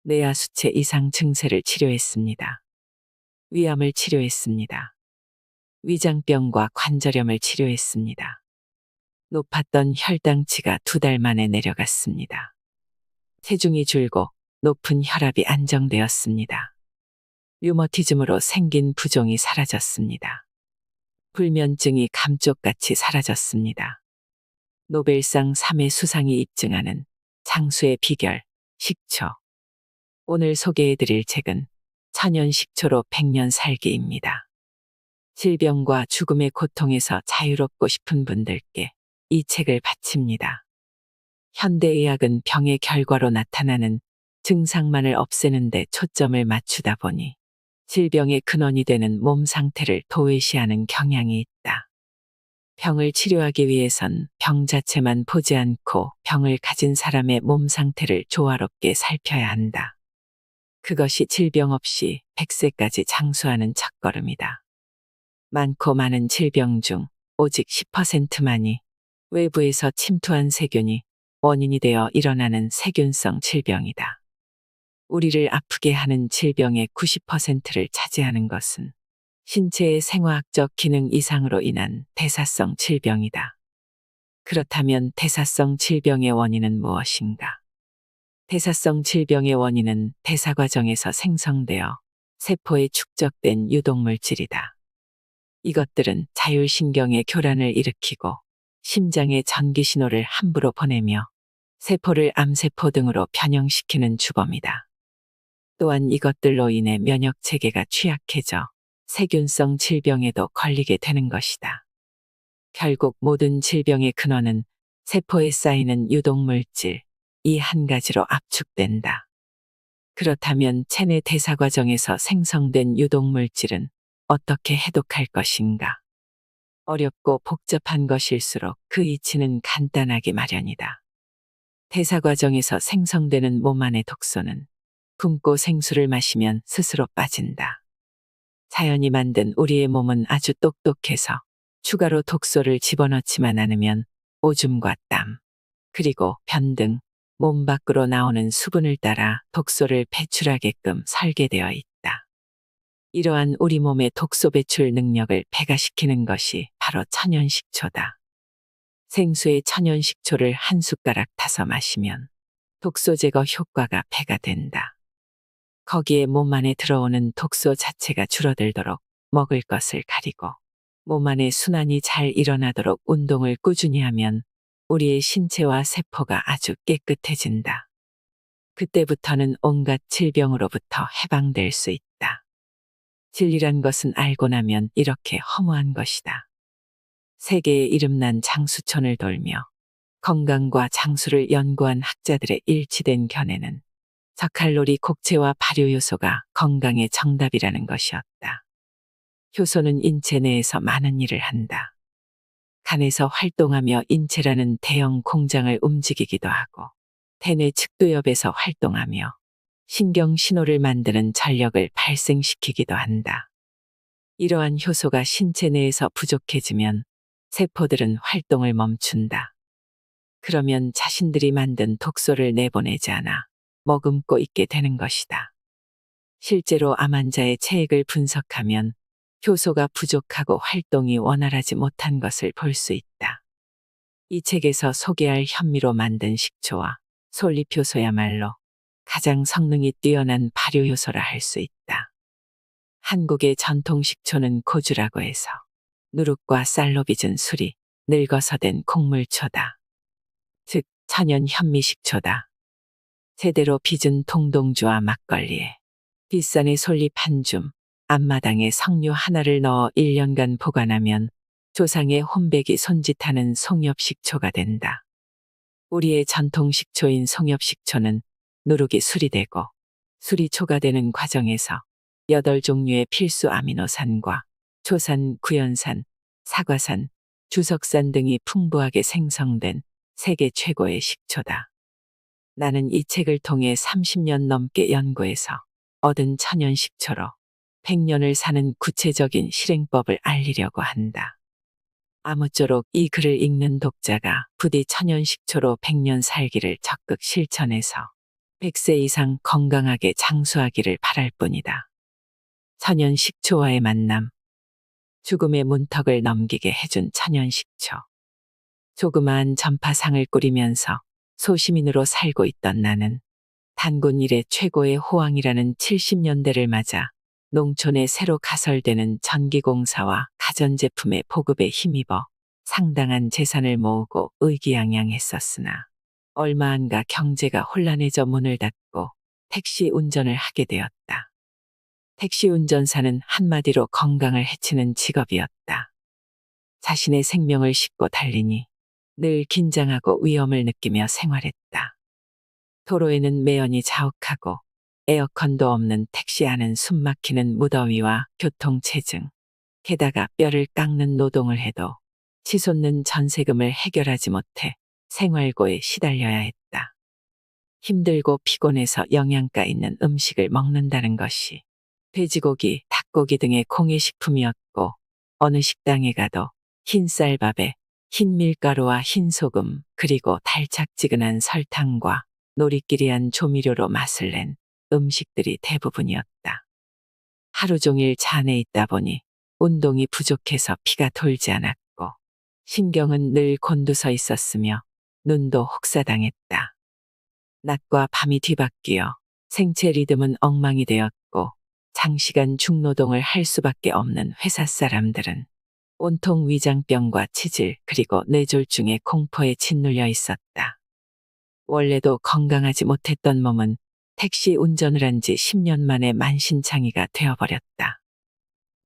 뇌하 수체 이상 증세를 치료했습니다. 위암을 치료했습니다. 위장병과 관절염을 치료했습니다. 높았던 혈당치가 2달 만에 내려갔습니다. 체중이 줄고 높은 혈압이 안정되었습니다. 류머티즘으로 생긴 부종이 사라졌습니다. 불면증이 감쪽같이 사라졌습니다. 노벨상 3회 수상이 입증하는 장수의 비결, 식초. 오늘 소개해드릴 책은 천연식초로 100년 살기입니다. 질병과 죽음의 고통에서 자유롭고 싶은 분들께 이 책을 바칩니다. 현대의학은 병의 결과로 나타나는 증상만을 없애는 데 초점을 맞추다 보니 질병의 근원이 되는 몸 상태를 도외시하는 경향이 있다. 병을 치료하기 위해선 병 자체만 보지 않고 병을 가진 사람의 몸 상태를 조화롭게 살펴야 한다. 그것이 질병 없이 100세까지 장수하는 첫걸음이다. 많고 많은 질병 중 오직 10%만이 외부에서 침투한 세균이 원인이 되어 일어나는 세균성 질병이다. 우리를 아프게 하는 질병의 90%를 차지하는 것은 신체의 생화학적 기능 이상으로 인한 대사성 질병이다. 그렇다면 대사성 질병의 원인은 무엇인가? 대사성 질병의 원인은 대사 과정에서 생성되어 세포에 축적된 유독물질이다. 이것들은 자율신경의 교란을 일으키고 심장의 전기신호를 함부로 보내며 세포를 암세포 등으로 변형시키는 주범이다. 또한 이것들로 인해 면역체계가 취약해져 세균성 질병에도 걸리게 되는 것이다. 결국 모든 질병의 근원은 세포에 쌓이는 유독물질, 이 한 가지로 압축된다. 그렇다면 체내 대사 과정에서 생성된 유독물질은 어떻게 해독할 것인가? 어렵고 복잡한 것일수록 그 이치는 간단하기 마련이다. 대사 과정에서 생성되는 몸 안의 독소는 굶고 생수를 마시면 스스로 빠진다. 자연이 만든 우리의 몸은 아주 똑똑해서 추가로 독소를 집어넣지만 않으면 오줌과 땀, 그리고 변 등 몸 밖으로 나오는 수분을 따라 독소를 배출하게끔 설계되어 있다. 이러한 우리 몸의 독소 배출 능력을 배가시키는 것이 바로 천연식초다. 생수에 천연식초를 한 숟가락 타서 마시면 독소 제거 효과가 배가 된다. 거기에 몸 안에 들어오는 독소 자체가 줄어들도록 먹을 것을 가리고 몸 안에 순환이 잘 일어나도록 운동을 꾸준히 하면 우리의 신체와 세포가 아주 깨끗해진다. 그때부터는 온갖 질병으로부터 해방될 수 있다. 진리란 것은 알고 나면 이렇게 허무한 것이다. 세계에 이름난 장수촌을 돌며 건강과 장수를 연구한 학자들의 일치된 견해는 저칼로리 곡체와 발효효소가 건강의 정답이라는 것이었다. 효소는 인체 내에서 많은 일을 한다. 간에서 활동하며 인체라는 대형 공장을 움직이기도 하고 대뇌 측두엽에서 활동하며 신경 신호를 만드는 전력을 발생시키기도 한다. 이러한 효소가 신체 내에서 부족해지면 세포들은 활동을 멈춘다. 그러면 자신들이 만든 독소를 내보내지 않아 머금고 있게 되는 것이다. 실제로 암 환자의 체액을 분석하면 효소가 부족하고 활동이 원활하지 못한 것을 볼 수 있다. 이 책에서 소개할 현미로 만든 식초와 솔잎효소야말로 가장 성능이 뛰어난 발효효소라 할 수 있다. 한국의 전통 식초는 고주라고 해서 누룩과 쌀로 빚은 술이 늙어서 된 곡물초다. 즉 천연 현미식초다. 제대로 빚은 동동주와 막걸리에 빗산의 솔잎 한 줌, 앞마당에 석류 하나를 넣어 1년간 보관하면 조상의 혼백이 손짓하는 송엽식초가 된다. 우리의 전통 식초인 송엽식초는 누룩이 술이 되고 술이 초가 되는 과정에서 8종류의 필수 아미노산과 초산, 구연산, 사과산, 주석산 등이 풍부하게 생성된 세계 최고의 식초다. 나는 이 책을 통해 30년 넘게 연구해서 얻은 천연 식초로 100년을 사는 구체적인 실행법을 알리려고 한다. 아무쪼록 이 글을 읽는 독자가 부디 천연 식초로 100년 살기를 적극 실천해서 100세 이상 건강하게 장수하기를 바랄 뿐이다. 천연식초와의 만남. 죽음의 문턱을 넘기게 해준 천연식초. 조그마한 전파상을 꾸리면서 소시민으로 살고 있던 나는 단군 일의 최고의 호황이라는 70년대를 맞아 농촌에 새로 가설되는 전기공사와 가전제품의 보급에 힘입어 상당한 재산을 모으고 의기양양했었으나 얼마 안가 경제가 혼란해져 문을 닫고 택시 운전을 하게 되었다. 택시 운전사는 한마디로 건강을 해치는 직업이었다. 자신의 생명을 싣고 달리니 늘 긴장하고 위험을 느끼며 생활했다. 도로에는 매연이 자욱하고 에어컨도 없는 택시 안은 숨막히는 무더위와 교통체증, 게다가 뼈를 깎는 노동을 해도 치솟는 전세금을 해결하지 못해 생활고에 시달려야 했다. 힘들고 피곤해서 영양가 있는 음식을 먹는다는 것이 돼지고기, 닭고기 등의 공예식품이었고 어느 식당에 가도 흰 쌀밥에 흰 밀가루와 흰 소금 그리고 달짝지근한 설탕과 노리끼리한 조미료로 맛을 낸 음식들이 대부분이었다. 하루 종일 차 안에 있다 보니 운동이 부족해서 피가 돌지 않았고 신경은 늘 곤두서 있었으며 눈도 혹사당했다. 낮과 밤이 뒤바뀌어 생체 리듬은 엉망이 되었고 장시간 중노동을 할 수밖에 없는 회사 사람들은 온통 위장병과 치질 그리고 뇌졸중의 공포에 짓눌려 있었다. 원래도 건강하지 못했던 몸은 택시 운전을 한 지 10년 만에 만신창이가 되어버렸다.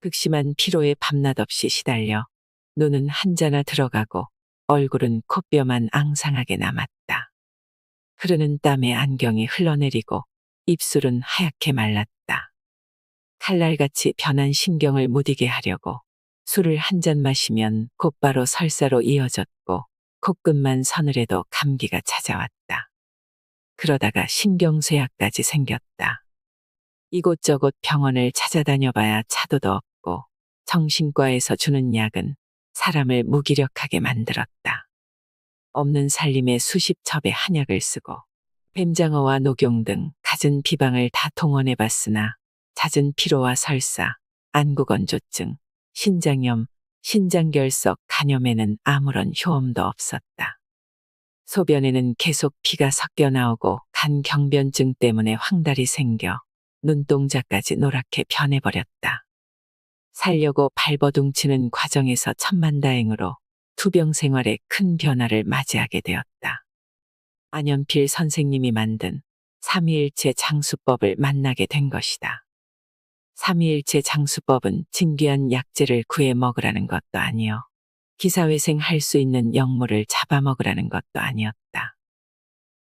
극심한 피로에 밤낮 없이 시달려 눈은 한자나 들어가고 얼굴은 코뼈만 앙상하게 남았다. 흐르는 땀에 안경이 흘러내리고 입술은 하얗게 말랐다. 칼날같이 변한 신경을 무디게 하려고 술을 한 잔 마시면 곧바로 설사로 이어졌고 코끝만 서늘해도 감기가 찾아왔다. 그러다가 신경쇠약까지 생겼다. 이곳저곳 병원을 찾아다녀봐야 차도도 없고 정신과에서 주는 약은 사람을 무기력하게 만들었다. 없는 살림에 수십 첩의 한약을 쓰고 뱀장어와 녹용 등 갖은 비방을 다 동원해봤으나 잦은 피로와 설사, 안구건조증, 신장염, 신장결석, 간염에는 아무런 효험도 없었다. 소변에는 계속 피가 섞여 나오고 간 경변증 때문에 황달이 생겨 눈동자까지 노랗게 변해버렸다. 살려고 발버둥치는 과정에서 천만다행으로 투병 생활에 큰 변화를 맞이하게 되었다. 안연필 선생님이 만든 삼위일체 장수법을 만나게 된 것이다. 삼위일체 장수법은 진귀한 약재를 구해 먹으라는 것도 아니요. 기사회생 할 수 있는 약물을 잡아먹으라는 것도 아니었다.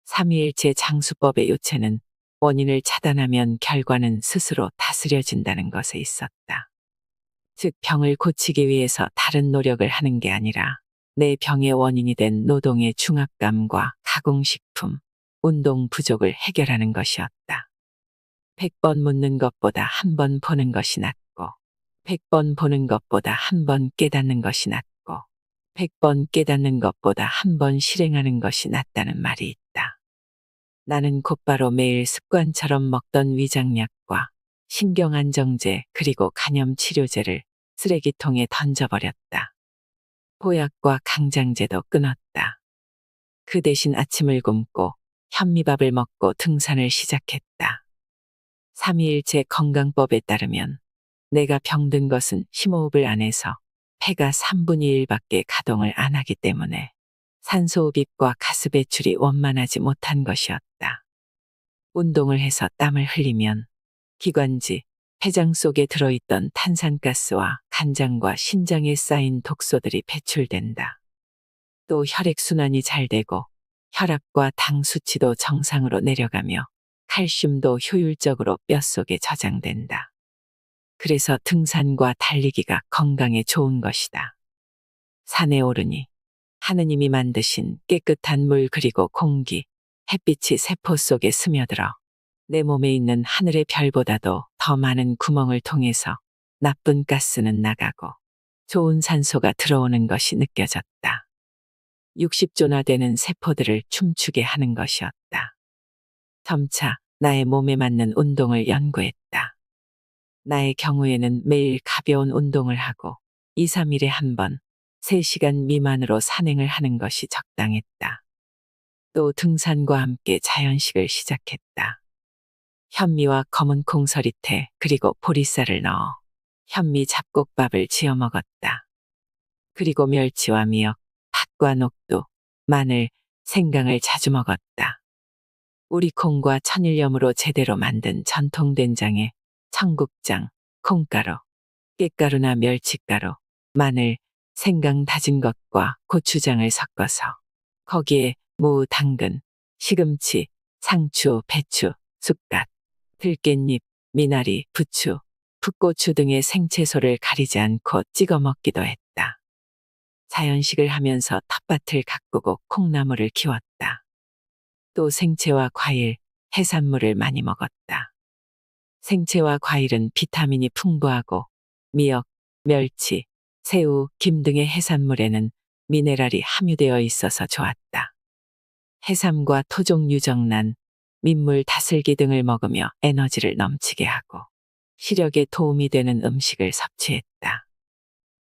삼위일체 장수법의 요체는 원인을 차단하면 결과는 스스로 다스려진다는 것에 있었다. 즉 병을 고치기 위해서 다른 노력을 하는 게 아니라 내 병의 원인이 된 노동의 중압감과 가공식품, 운동 부족을 해결하는 것이었다. 100번 묻는 것보다 한 번 보는 것이 낫고 100번 보는 것보다 한 번 깨닫는 것이 낫고 100번 깨닫는 것보다 한 번 실행하는 것이 낫다는 말이 있다. 나는 곧바로 매일 습관처럼 먹던 위장약과 신경안정제 그리고 간염치료제를 쓰레기통에 던져버렸다. 보약과 강장제도 끊었다. 그 대신 아침을 굶고 현미밥을 먹고 등산을 시작했다. 삼위일체 건강법에 따르면 내가 병든 것은 심호흡을 안 해서 폐가 3분의 1밖에 가동을 안 하기 때문에 산소흡입과 가스 배출이 원만하지 못한 것이었다. 운동을 해서 땀을 흘리면 기관지, 폐장 속에 들어있던 탄산가스와 간장과 신장에 쌓인 독소들이 배출된다. 또 혈액순환이 잘 되고 혈압과 당 수치도 정상으로 내려가며 칼슘도 효율적으로 뼛속에 저장된다. 그래서 등산과 달리기가 건강에 좋은 것이다. 산에 오르니 하느님이 만드신 깨끗한 물 그리고 공기, 햇빛이 세포 속에 스며들어 내 몸에 있는 하늘의 별보다도 더 많은 구멍을 통해서 나쁜 가스는 나가고 좋은 산소가 들어오는 것이 느껴졌다. 60조나 되는 세포들을 춤추게 하는 것이었다. 점차 나의 몸에 맞는 운동을 연구했다. 나의 경우에는 매일 가벼운 운동을 하고 2, 3일에 한 번, 3시간 미만으로 산행을 하는 것이 적당했다. 또 등산과 함께 자연식을 시작했다. 현미와 검은 콩서리태 그리고 보리쌀을 넣어 현미 잡곡밥을 지어 먹었다. 그리고 멸치와 미역, 팥과 녹두, 마늘, 생강을 자주 먹었다. 우리 콩과 천일염으로 제대로 만든 전통 된장에 청국장, 콩가루, 깻가루나 멸치가루, 마늘, 생강 다진 것과 고추장을 섞어서 거기에 무, 당근, 시금치, 상추, 배추, 쑥갓, 들깻잎, 미나리, 부추, 풋고추 등의 생채소를 가리지 않고 찍어 먹기도 했다. 자연식을 하면서 텃밭을 가꾸고 콩나물을 키웠다. 또 생채와 과일, 해산물을 많이 먹었다. 생채와 과일은 비타민이 풍부하고 미역, 멸치, 새우, 김 등의 해산물에는 미네랄이 함유되어 있어서 좋았다. 해삼과 토종 유정란, 민물 다슬기 등을 먹으며 에너지를 넘치게 하고 시력에 도움이 되는 음식을 섭취했다.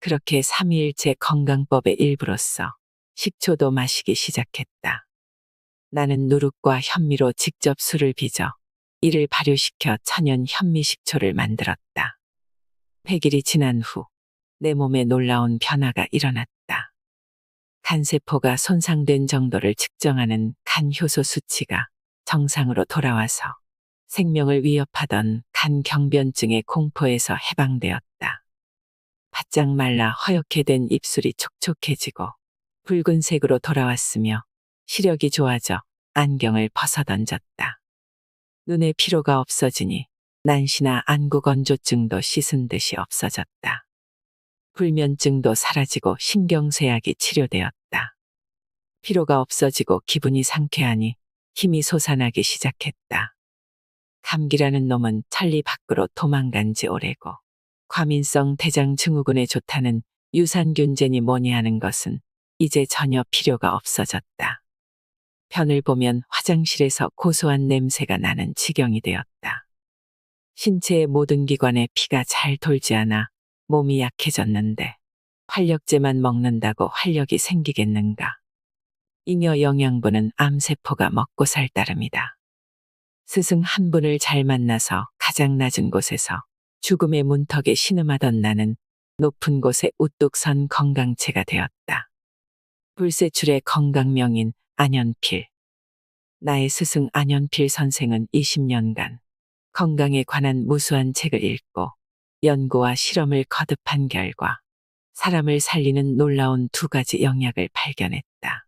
그렇게 3일째 건강법의 일부로서 식초도 마시기 시작했다. 나는 누룩과 현미로 직접 술을 빚어 이를 발효시켜 천연 현미식초를 만들었다. 100일이 지난 후 내 몸에 놀라운 변화가 일어났다. 간세포가 손상된 정도를 측정하는 간 효소 수치가 정상으로 돌아와서 생명을 위협하던 간 경변증의 공포에서 해방되었다. 바짝 말라 허옇게 된 입술이 촉촉해지고 붉은색으로 돌아왔으며 시력이 좋아져 안경을 벗어던졌다. 눈에 피로가 없어지니 난시나 안구건조증도 씻은 듯이 없어졌다. 불면증도 사라지고 신경쇠약이 치료되었다. 피로가 없어지고 기분이 상쾌하니 힘이 솟아나기 시작했다. 감기라는 놈은 천리 밖으로 도망간 지 오래고 과민성 대장 증후군에 좋다는 유산균제니 뭐니 하는 것은 이제 전혀 필요가 없어졌다. 편을 보면 화장실에서 고소한 냄새가 나는 지경이 되었다. 신체의 모든 기관에 피가 잘 돌지 않아 몸이 약해졌는데 활력제만 먹는다고 활력이 생기겠는가. 잉여 영양분은 암세포가 먹고 살 따름이다. 스승 한 분을 잘 만나서 가장 낮은 곳에서 죽음의 문턱에 신음하던 나는 높은 곳에 우뚝 선 건강체가 되었다. 불세출의 건강명인 안현필. 나의 스승 안현필 선생은 20년간 건강에 관한 무수한 책을 읽고 연구와 실험을 거듭한 결과 사람을 살리는 놀라운 2가지 영약을 발견했다.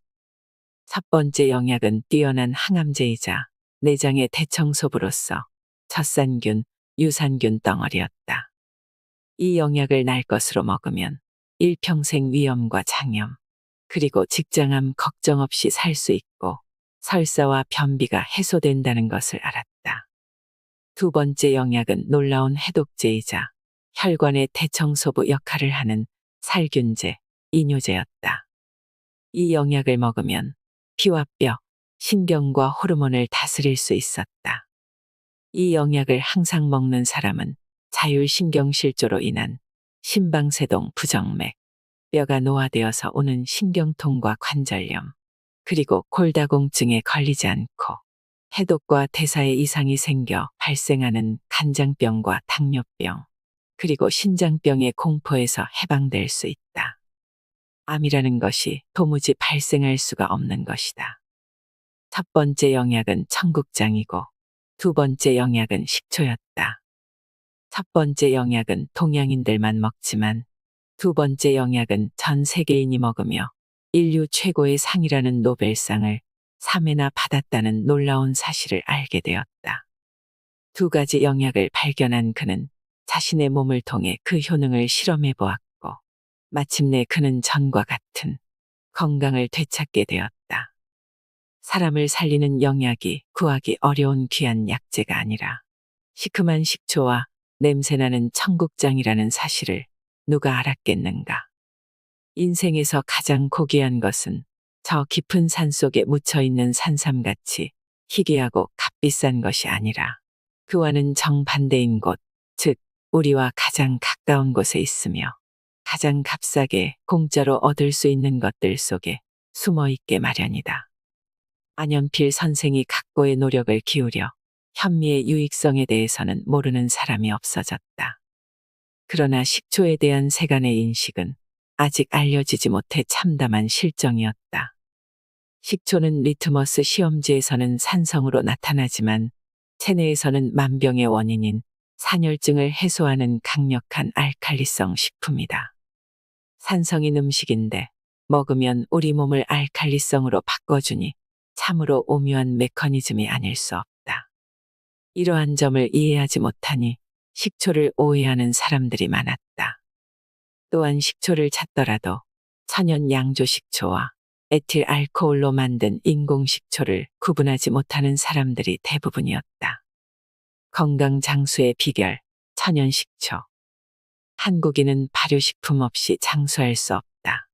첫 번째 영약은 뛰어난 항암제이자 내장의 대청소부로서 젖산균, 유산균 덩어리였다. 이 영약을 날 것으로 먹으면 일평생 위염과 장염, 그리고 직장암 걱정 없이 살 수 있고 설사와 변비가 해소된다는 것을 알았다. 두 번째 영약은 놀라운 해독제이자 혈관의 대청소부 역할을 하는 살균제, 이뇨제였다. 이 영약을 먹으면 피와 뼈, 신경과 호르몬을 다스릴 수 있었다. 이 영약을 항상 먹는 사람은 자율신경실조로 인한 심방세동 부정맥, 뼈가 노화되어서 오는 신경통과 관절염, 그리고 골다공증에 걸리지 않고 해독과 대사에 이상이 생겨 발생하는 간장병과 당뇨병, 그리고 신장병의 공포에서 해방될 수 있다. 암이라는 것이 도무지 발생할 수가 없는 것이다. 첫 번째 영약은 청국장이고 두 번째 영약은 식초였다. 첫 번째 영약은 동양인들만 먹지만 두 번째 영약은 전 세계인이 먹으며 인류 최고의 상이라는 노벨상을 3회나 받았다는 놀라운 사실을 알게 되었다. 2가지 영약을 발견한 그는 자신의 몸을 통해 그 효능을 실험해 보았고 마침내 그는 전과 같은 건강을 되찾게 되었다. 사람을 살리는 영약이 구하기 어려운 귀한 약재가 아니라 시큼한 식초와 냄새나는 청국장이라는 사실을 누가 알았겠는가. 인생에서 가장 고귀한 것은 저 깊은 산 속에 묻혀있는 산삼같이 희귀하고 값비싼 것이 아니라 그와는 정반대인 곳, 즉 우리와 가장 가까운 곳에 있으며 가장 값싸게 공짜로 얻을 수 있는 것들 속에 숨어 있게 마련이다. 안연필 선생이 각고의 노력을 기울여 현미의 유익성에 대해서는 모르는 사람이 없어졌다. 그러나 식초에 대한 세간의 인식은 아직 알려지지 못해 참담한 실정이었다. 식초는 리트머스 시험지에서는 산성으로 나타나지만 체내에서는 만병의 원인인 산혈증을 해소하는 강력한 알칼리성 식품이다. 산성인 음식인데 먹으면 우리 몸을 알칼리성으로 바꿔주니 참으로 오묘한 메커니즘이 아닐 수 없다. 이러한 점을 이해하지 못하니 식초를 오해하는 사람들이 많았다. 또한 식초를 찾더라도 천연 양조 식초와 에틸 알코올로 만든 인공 식초를 구분하지 못하는 사람들이 대부분이었다. 건강 장수의 비결, 천연 식초. 한국인은 발효식품 없이 장수할 수 없다.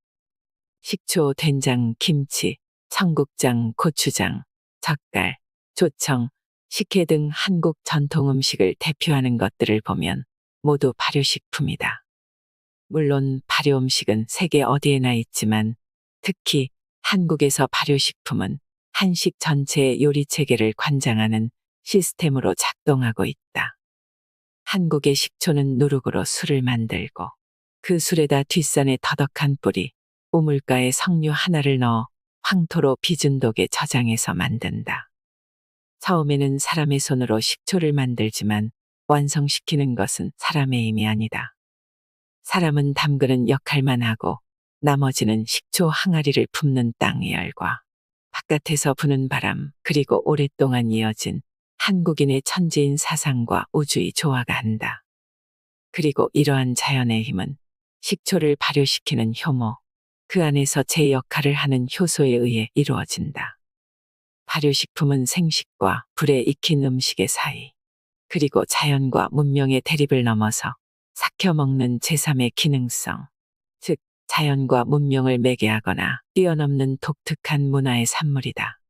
식초, 된장, 김치, 청국장, 고추장, 젓갈, 조청, 식혜 등 한국 전통 음식을 대표하는 것들을 보면 모두 발효식품이다. 물론 발효 음식은 세계 어디에나 있지만 특히 한국에서 발효식품은 한식 전체의 요리 체계를 관장하는 시스템으로 작동하고 있다. 한국의 식초는 누룩으로 술을 만들고 그 술에다 뒷산의 터덕한 뿌리, 우물가에 석류 하나를 넣어 황토로 빚은 독에 저장해서 만든다. 처음에는 사람의 손으로 식초를 만들지만 완성시키는 것은 사람의 힘이 아니다. 사람은 담그는 역할만 하고 나머지는 식초 항아리를 품는 땅의 열과 바깥에서 부는 바람 그리고 오랫동안 이어진 한국인의 천지인 사상과 우주의 조화가 한다. 그리고 이러한 자연의 힘은 식초를 발효시키는 효모, 그 안에서 제 역할을 하는 효소에 의해 이루어진다. 발효식품은 생식과 불에 익힌 음식의 사이, 그리고 자연과 문명의 대립을 넘어서 삭혀 먹는 제3의 기능성, 즉 자연과 문명을 매개하거나 뛰어넘는 독특한 문화의 산물이다.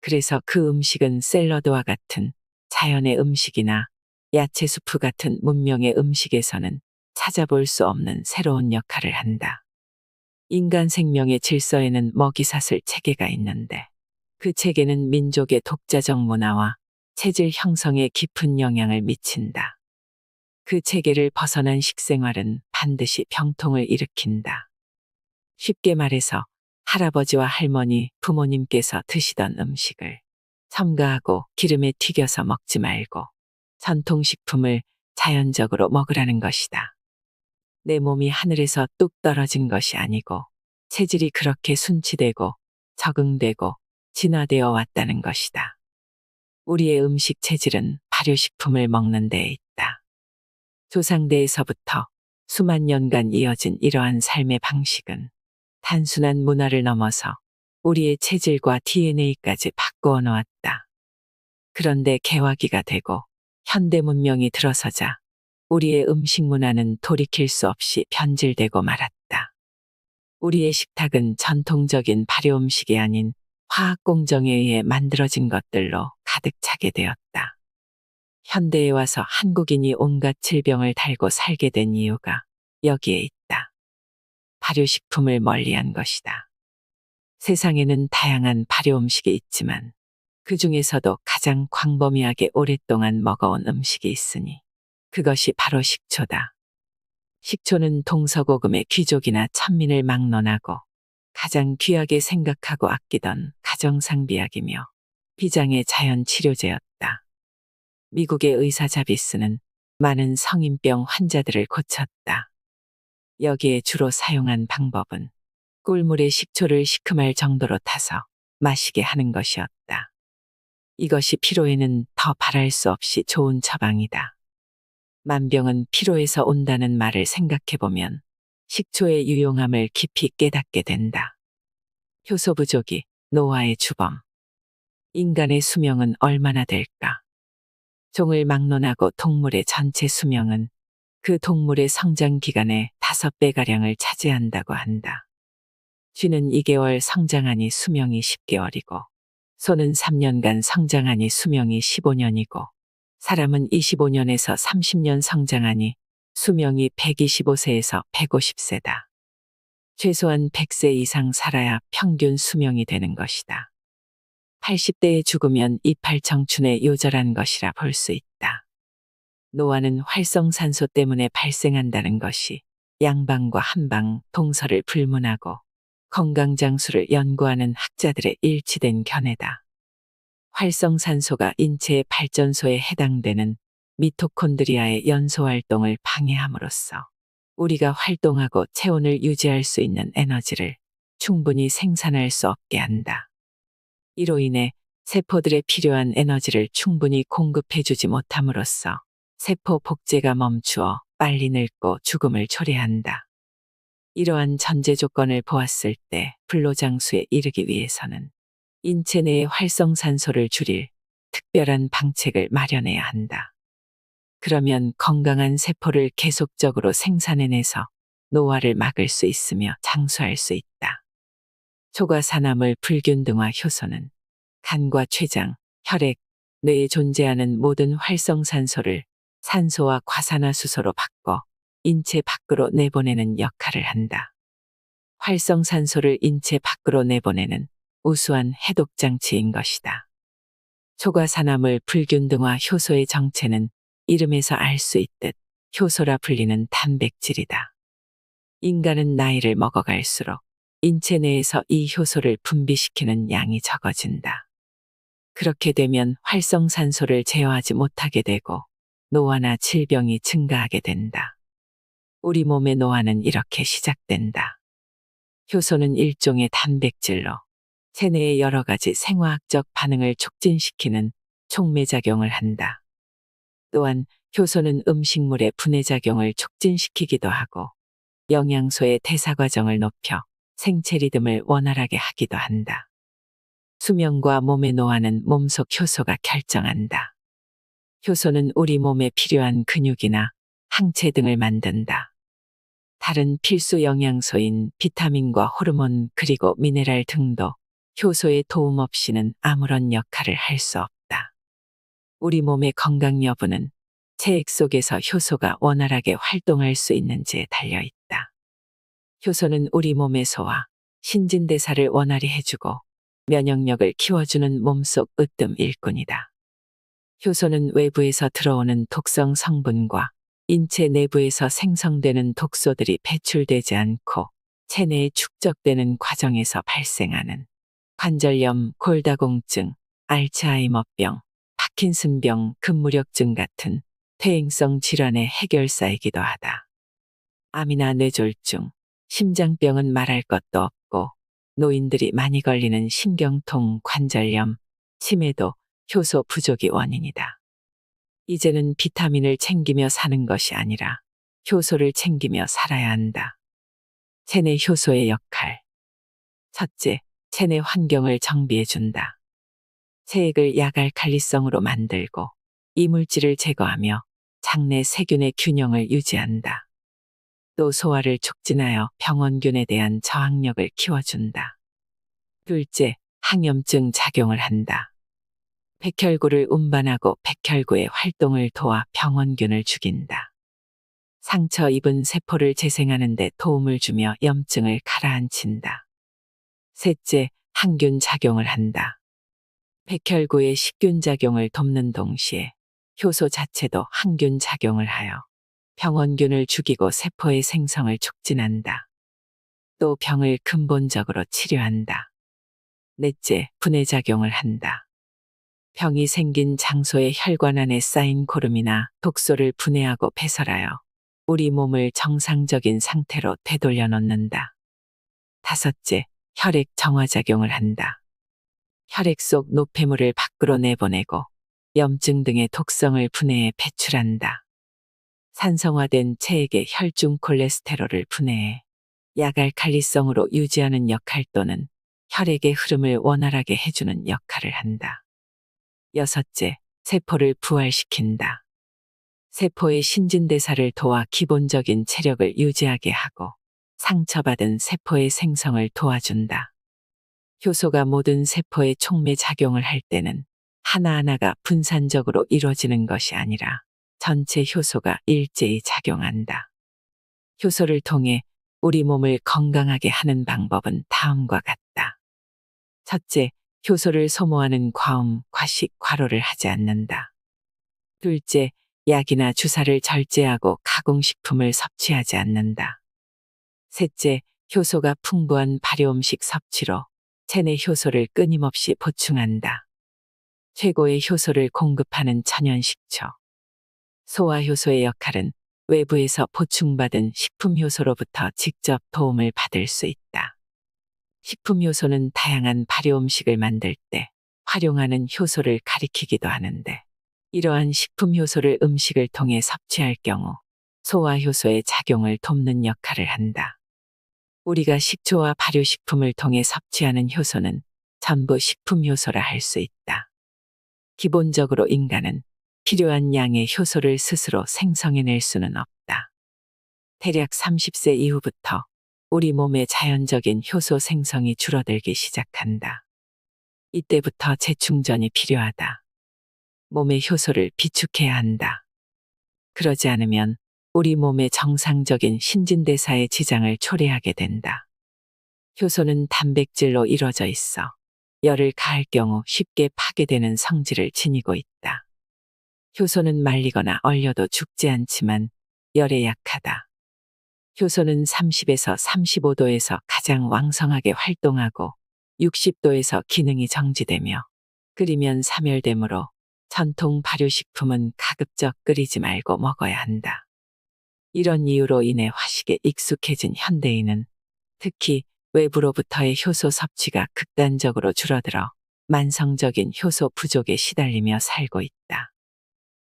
그래서 그 음식은 샐러드와 같은 자연의 음식이나 야채 수프 같은 문명의 음식에서는 찾아볼 수 없는 새로운 역할을 한다. 인간 생명의 질서에는 먹이사슬 체계가 있는데 그 체계는 민족의 독자적 문화와 체질 형성에 깊은 영향을 미친다. 그 체계를 벗어난 식생활은 반드시 병통을 일으킨다. 쉽게 말해서 할아버지와 할머니, 부모님께서 드시던 음식을 첨가하고 기름에 튀겨서 먹지 말고 전통식품을 자연적으로 먹으라는 것이다. 내 몸이 하늘에서 뚝 떨어진 것이 아니고 체질이 그렇게 순치되고 적응되고 진화되어 왔다는 것이다. 우리의 음식 체질은 발효식품을 먹는 데에 있다. 조상대에서부터 수만 년간 이어진 이러한 삶의 방식은 단순한 문화를 넘어서 우리의 체질과 DNA까지 바꾸어 놓았다. 그런데 개화기가 되고 현대 문명이 들어서자 우리의 음식 문화는 돌이킬 수 없이 변질되고 말았다. 우리의 식탁은 전통적인 발효 음식이 아닌 화학 공정에 의해 만들어진 것들로 가득 차게 되었다. 현대에 와서 한국인이 온갖 질병을 달고 살게 된 이유가 여기에 있다. 발효식품을 멀리한 것이다. 세상에는 다양한 발효 음식이 있지만 그 중에서도 가장 광범위하게 오랫동안 먹어온 음식이 있으니 그것이 바로 식초다. 식초는 동서고금의 귀족이나 천민을 막론하고 가장 귀하게 생각하고 아끼던 가정상비약이며 비장의 자연 치료제였다. 미국의 의사 자비스는 많은 성인병 환자들을 고쳤다. 여기에 주로 사용한 방법은 꿀물에 식초를 시큼할 정도로 타서 마시게 하는 것이었다. 이것이 피로에는 더 바랄 수 없이 좋은 처방이다. 만병은 피로에서 온다는 말을 생각해보면 식초의 유용함을 깊이 깨닫게 된다. 효소 부족이 노화의 주범. 인간의 수명은 얼마나 될까? 종을 막론하고 동물의 전체 수명은 그 동물의 성장 기간의 5배가량을 차지한다고 한다. 쥐는 2개월 성장하니 수명이 10개월이고 소는 3년간 성장하니 수명이 15년이고 사람은 25년에서 30년 성장하니 수명이 125세에서 150세다. 최소한 100세 이상 살아야 평균 수명이 되는 것이다. 80대에 죽으면 이팔 청춘에 요절한 것이라 볼 수 있다. 노화는 활성산소 때문에 발생한다는 것이 양방과 한방 동서를 불문하고 건강장수를 연구하는 학자들의 일치된 견해다. 활성산소가 인체의 발전소에 해당되는 미토콘드리아의 연소활동을 방해함으로써 우리가 활동하고 체온을 유지할 수 있는 에너지를 충분히 생산할 수 없게 한다. 이로 인해 세포들에 필요한 에너지를 충분히 공급해주지 못함으로써 세포 복제가 멈추어 빨리 늙고 죽음을 초래한다. 이러한 전제 조건을 보았을 때 불로장수에 이르기 위해서는 인체 내의 활성산소를 줄일 특별한 방책을 마련해야 한다. 그러면 건강한 세포를 계속적으로 생산해내서 노화를 막을 수 있으며 장수할 수 있다. 초과산화물 불균등화 효소는 간과 췌장, 혈액, 뇌에 존재하는 모든 활성산소를 산소와 과산화수소로 바꿔 인체 밖으로 내보내는 역할을 한다. 활성산소를 인체 밖으로 내보내는 우수한 해독장치인 것이다. 초과산화물 불균등화 효소의 정체는 이름에서 알 수 있듯 효소라 불리는 단백질이다. 인간은 나이를 먹어갈수록 인체 내에서 이 효소를 분비시키는 양이 적어진다. 그렇게 되면 활성산소를 제어하지 못하게 되고 노화나 질병이 증가하게 된다. 우리 몸의 노화는 이렇게 시작된다. 효소는 일종의 단백질로 체내의 여러 가지 생화학적 반응을 촉진시키는 촉매작용을 한다. 또한 효소는 음식물의 분해작용을 촉진시키기도 하고 영양소의 대사과정을 높여 생체 리듬을 원활하게 하기도 한다. 수명과 몸의 노화는 몸속 효소가 결정한다. 효소는 우리 몸에 필요한 근육이나 항체 등을 만든다. 다른 필수 영양소인 비타민과 호르몬 그리고 미네랄 등도 효소의 도움 없이는 아무런 역할을 할 수 없다. 우리 몸의 건강 여부는 체액 속에서 효소가 원활하게 활동할 수 있는지에 달려 있다. 효소는 우리 몸의 소화, 신진대사를 원활히 해주고 면역력을 키워주는 몸속 으뜸 일꾼이다. 효소는 외부에서 들어오는 독성 성분과 인체 내부에서 생성되는 독소들이 배출되지 않고 체내에 축적되는 과정에서 발생하는 관절염, 골다공증, 알츠하이머병, 파킨슨병, 급무력증 같은 퇴행성 질환의 해결사이기도 하다. 암이나 뇌졸중, 심장병은 말할 것도 없고 노인들이 많이 걸리는 신경통, 관절염, 치매도 효소 부족이 원인이다. 이제는 비타민을 챙기며 사는 것이 아니라 효소를 챙기며 살아야 한다. 체내 효소의 역할. 첫째, 체내 환경을 정비해준다. 체액을 약알칼리성으로 만들고 이물질을 제거하며 장내 세균의 균형을 유지한다. 또 소화를 촉진하여 병원균에 대한 저항력을 키워준다. 둘째, 항염증 작용을 한다. 백혈구를 운반하고 백혈구의 활동을 도와 병원균을 죽인다. 상처 입은 세포를 재생하는 데 도움을 주며 염증을 가라앉힌다. 셋째, 항균 작용을 한다. 백혈구의 식균 작용을 돕는 동시에 효소 자체도 항균 작용을 하여 병원균을 죽이고 세포의 생성을 촉진한다. 또 병을 근본적으로 치료한다. 넷째, 분해작용을 한다. 병이 생긴 장소의 혈관 안에 쌓인 고름이나 독소를 분해하고 배설하여 우리 몸을 정상적인 상태로 되돌려 놓는다. 다섯째, 혈액 정화작용을 한다. 혈액 속 노폐물을 밖으로 내보내고 염증 등의 독성을 분해해 배출한다. 산성화된 체액의 혈중 콜레스테롤을 분해해 약알칼리성으로 유지하는 역할 또는 혈액의 흐름을 원활하게 해주는 역할을 한다. 여섯째, 세포를 부활시킨다. 세포의 신진대사를 도와 기본적인 체력을 유지하게 하고 상처받은 세포의 생성을 도와준다. 효소가 모든 세포에 촉매 작용을 할 때는 하나하나가 분산적으로 이루어지는 것이 아니라 전체 효소가 일제히 작용한다. 효소를 통해 우리 몸을 건강하게 하는 방법은 다음과 같다. 첫째, 효소를 소모하는 과음, 과식, 과로를 하지 않는다. 둘째, 약이나 주사를 절제하고 가공식품을 섭취하지 않는다. 셋째, 효소가 풍부한 발효음식 섭취로 체내 효소를 끊임없이 보충한다. 최고의 효소를 공급하는 천연식초. 소화효소의 역할은 외부에서 보충받은 식품효소로부터 직접 도움을 받을 수 있다. 식품효소는 다양한 발효음식을 만들 때 활용하는 효소를 가리키기도 하는데, 이러한 식품효소를 음식을 통해 섭취할 경우 소화효소의 작용을 돕는 역할을 한다. 우리가 식초와 발효식품을 통해 섭취하는 효소는 전부 식품효소라 할 수 있다. 기본적으로 인간은 필요한 양의 효소를 스스로 생성해낼 수는 없다. 대략 30세 이후부터 우리 몸의 자연적인 효소 생성이 줄어들기 시작한다. 이때부터 재충전이 필요하다. 몸의 효소를 비축해야 한다. 그러지 않으면 우리 몸의 정상적인 신진대사에 지장을 초래하게 된다. 효소는 단백질로 이루어져 있어 열을 가할 경우 쉽게 파괴되는 성질을 지니고 있다. 효소는 말리거나 얼려도 죽지 않지만 열에 약하다. 효소는 30에서 35도에서 가장 왕성하게 활동하고 60도에서 기능이 정지되며 끓이면 사멸되므로 전통 발효식품은 가급적 끓이지 말고 먹어야 한다. 이런 이유로 인해 화식에 익숙해진 현대인은 특히 외부로부터의 효소 섭취가 극단적으로 줄어들어 만성적인 효소 부족에 시달리며 살고 있다.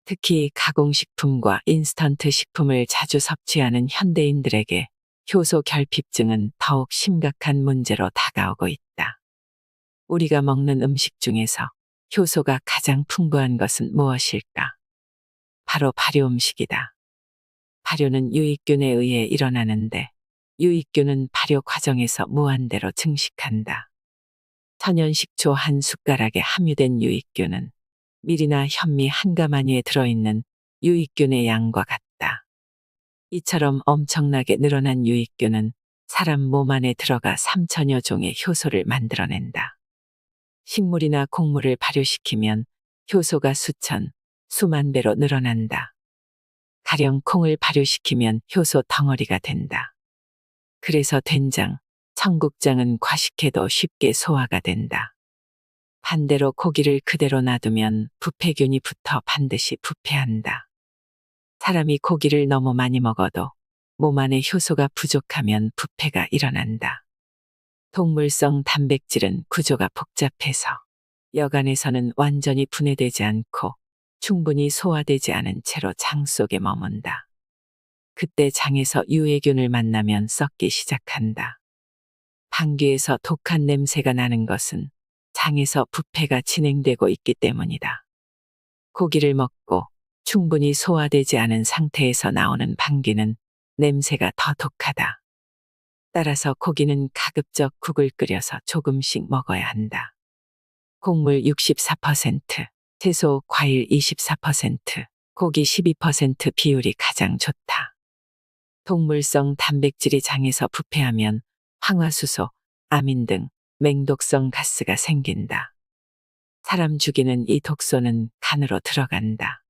특히 가공식품과 인스턴트 식품을 자주 섭취하는 현대인들에게 효소 결핍증은 더욱 심각한 문제로 다가오고 있다. 우리가 먹는 음식 중에서 효소가 가장 풍부한 것은 무엇일까? 바로 발효 음식이다. 발효는 유익균에 의해 일어나는데 유익균은 발효 과정에서 무한대로 증식한다. 천연식초 한 숟가락에 함유된 유익균은 밀이나 현미 한 가마니에 들어있는 유익균의 양과 같다. 이처럼 엄청나게 늘어난 유익균은 사람 몸 안에 들어가 3천여 종의 효소를 만들어낸다. 식물이나 곡물을 발효시키면 효소가 수천, 수만 배로 늘어난다. 가령 콩을 발효시키면 효소 덩어리가 된다. 그래서 된장, 청국장은 과식해도 쉽게 소화가 된다. 반대로 고기를 그대로 놔두면 부패균이 붙어 반드시 부패한다. 사람이 고기를 너무 많이 먹어도 몸 안에 효소가 부족하면 부패가 일어난다. 동물성 단백질은 구조가 복잡해서 여간에서는 완전히 분해되지 않고 충분히 소화되지 않은 채로 장 속에 머문다. 그때 장에서 유해균을 만나면 썩기 시작한다. 방귀에서 독한 냄새가 나는 것은 장에서 부패가 진행되고 있기 때문이다. 고기를 먹고 충분히 소화되지 않은 상태에서 나오는 방귀는 냄새가 더 독하다. 따라서 고기는 가급적 국을 끓여서 조금씩 먹어야 한다. 곡물 64%, 채소, 과일 24%, 고기 12% 비율이 가장 좋다. 동물성 단백질이 장에서 부패하면 황화수소, 아민 등 맹독성 가스가 생긴다. 사람 죽이는 이 독소는 간으로 들어간다.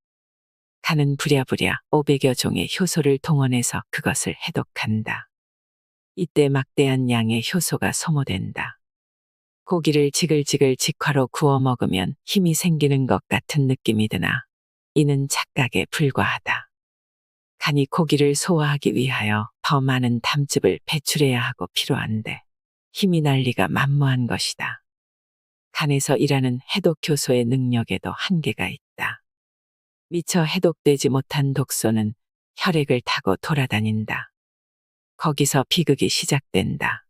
간은 부랴부랴 500여 종의 효소를 동원해서 그것을 해독한다. 이때 막대한 양의 효소가 소모된다. 고기를 지글지글 직화로 구워 먹으면 힘이 생기는 것 같은 느낌이 드나 이는 착각에 불과하다. 간이 고기를 소화하기 위하여 더 많은 담즙을 배출해야 하고 필요한데 힘이 날 리가 만무한 것이다. 간에서 일하는 해독효소의 능력에도 한계가 있다. 미처 해독되지 못한 독소는 혈액을 타고 돌아다닌다. 거기서 비극이 시작된다.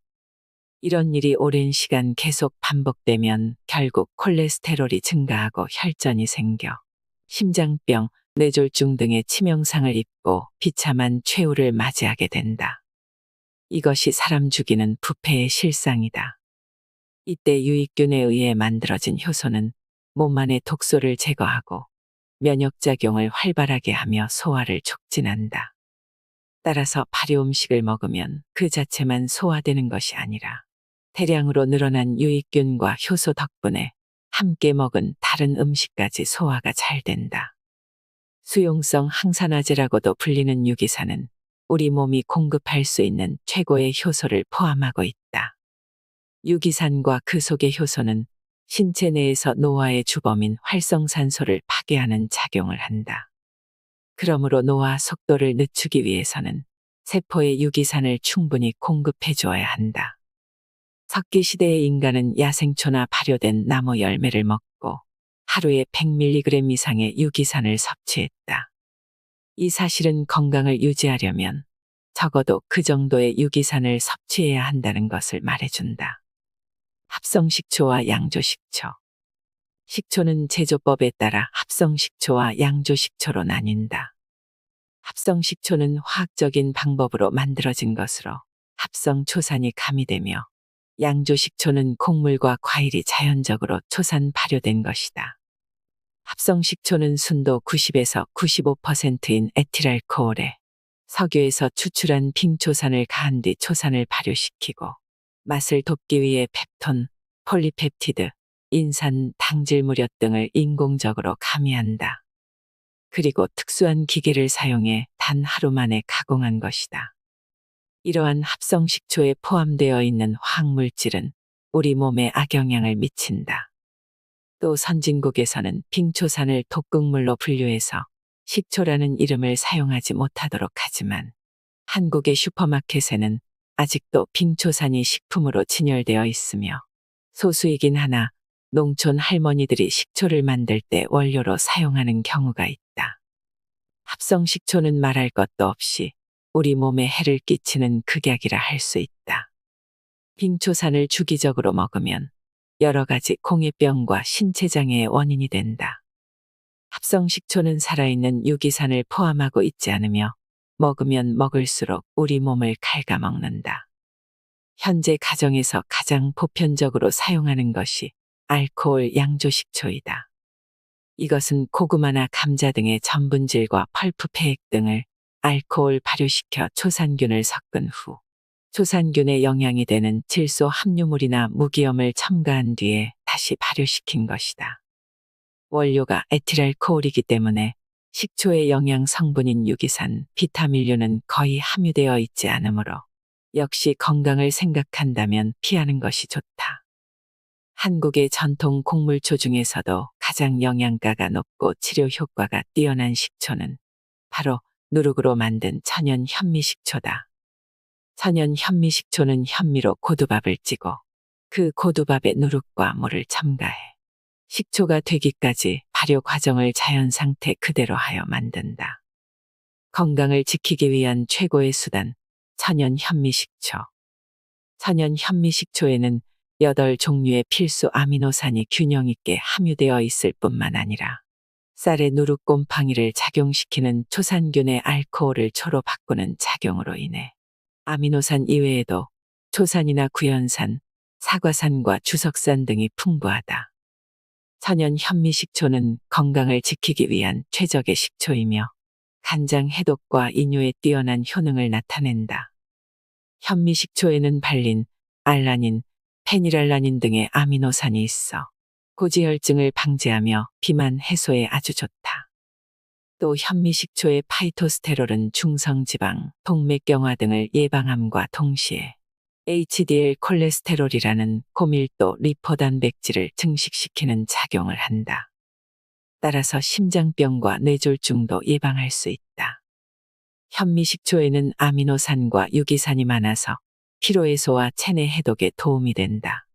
이런 일이 오랜 시간 계속 반복되면 결국 콜레스테롤이 증가하고 혈전이 생겨 심장병, 뇌졸중 등의 치명상을 입고 비참한 최후를 맞이하게 된다. 이것이 사람 죽이는 부패의 실상이다. 이때 유익균에 의해 만들어진 효소는 몸 안의 독소를 제거하고 면역작용을 활발하게 하며 소화를 촉진한다. 따라서 발효 음식을 먹으면 그 자체만 소화되는 것이 아니라 대량으로 늘어난 유익균과 효소 덕분에 함께 먹은 다른 음식까지 소화가 잘 된다. 수용성 항산화제라고도 불리는 유기산은 우리 몸이 공급할 수 있는 최고의 효소를 포함하고 있다. 유기산과 그 속의 효소는 신체 내에서 노화의 주범인 활성산소를 파괴하는 작용을 한다. 그러므로 노화 속도를 늦추기 위해서는 세포에 유기산을 충분히 공급해 줘야 한다. 석기 시대의 인간은 야생초나 발효된 나무 열매를 먹고 하루에 100mg 이상의 유기산을 섭취했다. 이 사실은 건강을 유지하려면 적어도 그 정도의 유기산을 섭취해야 한다는 것을 말해준다. 합성식초와 양조식초. 식초는 제조법에 따라 합성식초와 양조식초로 나뉜다. 합성식초는 화학적인 방법으로 만들어진 것으로 합성초산이 가미되며 양조식초는 곡물과 과일이 자연적으로 초산 발효된 것이다. 합성식초는 순도 90에서 95%인 에틸알코올에 석유에서 추출한 빙초산을 가한 뒤 초산을 발효시키고 맛을 돋기 위해 펩톤, 폴리펩티드, 인산, 당질무렵 등을 인공적으로 가미한다. 그리고 특수한 기계를 사용해 단 하루 만에 가공한 것이다. 이러한 합성식초에 포함되어 있는 화학물질은 우리 몸에 악영향을 미친다. 또 선진국에서는 빙초산을 독극물로 분류해서 식초라는 이름을 사용하지 못하도록 하지만 한국의 슈퍼마켓에는 아직도 빙초산이 식품으로 진열되어 있으며 소수이긴 하나 농촌 할머니들이 식초를 만들 때 원료로 사용하는 경우가 있다. 합성식초는 말할 것도 없이 우리 몸에 해를 끼치는 극약이라 할 수 있다. 빙초산을 주기적으로 먹으면 여러 가지 공해병과 신체장애의 원인이 된다. 합성식초는 살아있는 유기산을 포함하고 있지 않으며 먹으면 먹을수록 우리 몸을 갉아먹는다. 현재 가정에서 가장 보편적으로 사용하는 것이 알코올 양조식초이다. 이것은 고구마나 감자 등의 전분질과 펄프 폐액 등을 알코올 발효시켜 초산균을 섞은 후 초산균에 영양이 되는 질소 함유물이나 무기염을 첨가한 뒤에 다시 발효시킨 것이다. 원료가 에틸알코올이기 때문에 식초의 영양 성분인 유기산, 비타민류는 거의 함유되어 있지 않으므로 역시 건강을 생각한다면 피하는 것이 좋다. 한국의 전통 곡물초 중에서도 가장 영양가가 높고 치료 효과가 뛰어난 식초는 바로 누룩으로 만든 천연 현미식초다. 천연 현미식초는 현미로 고두밥을 찌고 그 고두밥에 누룩과 물을 첨가해 식초가 되기까지 발효 과정을 자연 상태 그대로 하여 만든다. 건강을 지키기 위한 최고의 수단, 천연 현미식초. 천연 현미식초에는 8종류의 필수 아미노산이 균형 있게 함유되어 있을 뿐만 아니라 쌀의 누룩 곰팡이를 작용시키는 초산균의 알코올을 초로 바꾸는 작용으로 인해 아미노산 이외에도 초산이나 구연산, 사과산과 주석산 등이 풍부하다. 천연 현미식초는 건강을 지키기 위한 최적의 식초이며 간장 해독과 이뇨에 뛰어난 효능을 나타낸다. 현미식초에는 발린, 알라닌, 페닐알라닌 등의 아미노산이 있어 고지혈증을 방지하며 비만 해소에 아주 좋다. 또 현미식초의 파이토스테롤은 중성지방, 동맥경화 등을 예방함과 동시에 HDL 콜레스테롤이라는 고밀도 리포 단백질을 증식시키는 작용을 한다. 따라서 심장병과 뇌졸중도 예방할 수 있다. 현미식초에는 아미노산과 유기산이 많아서 피로해소와 체내 해독에 도움이 된다.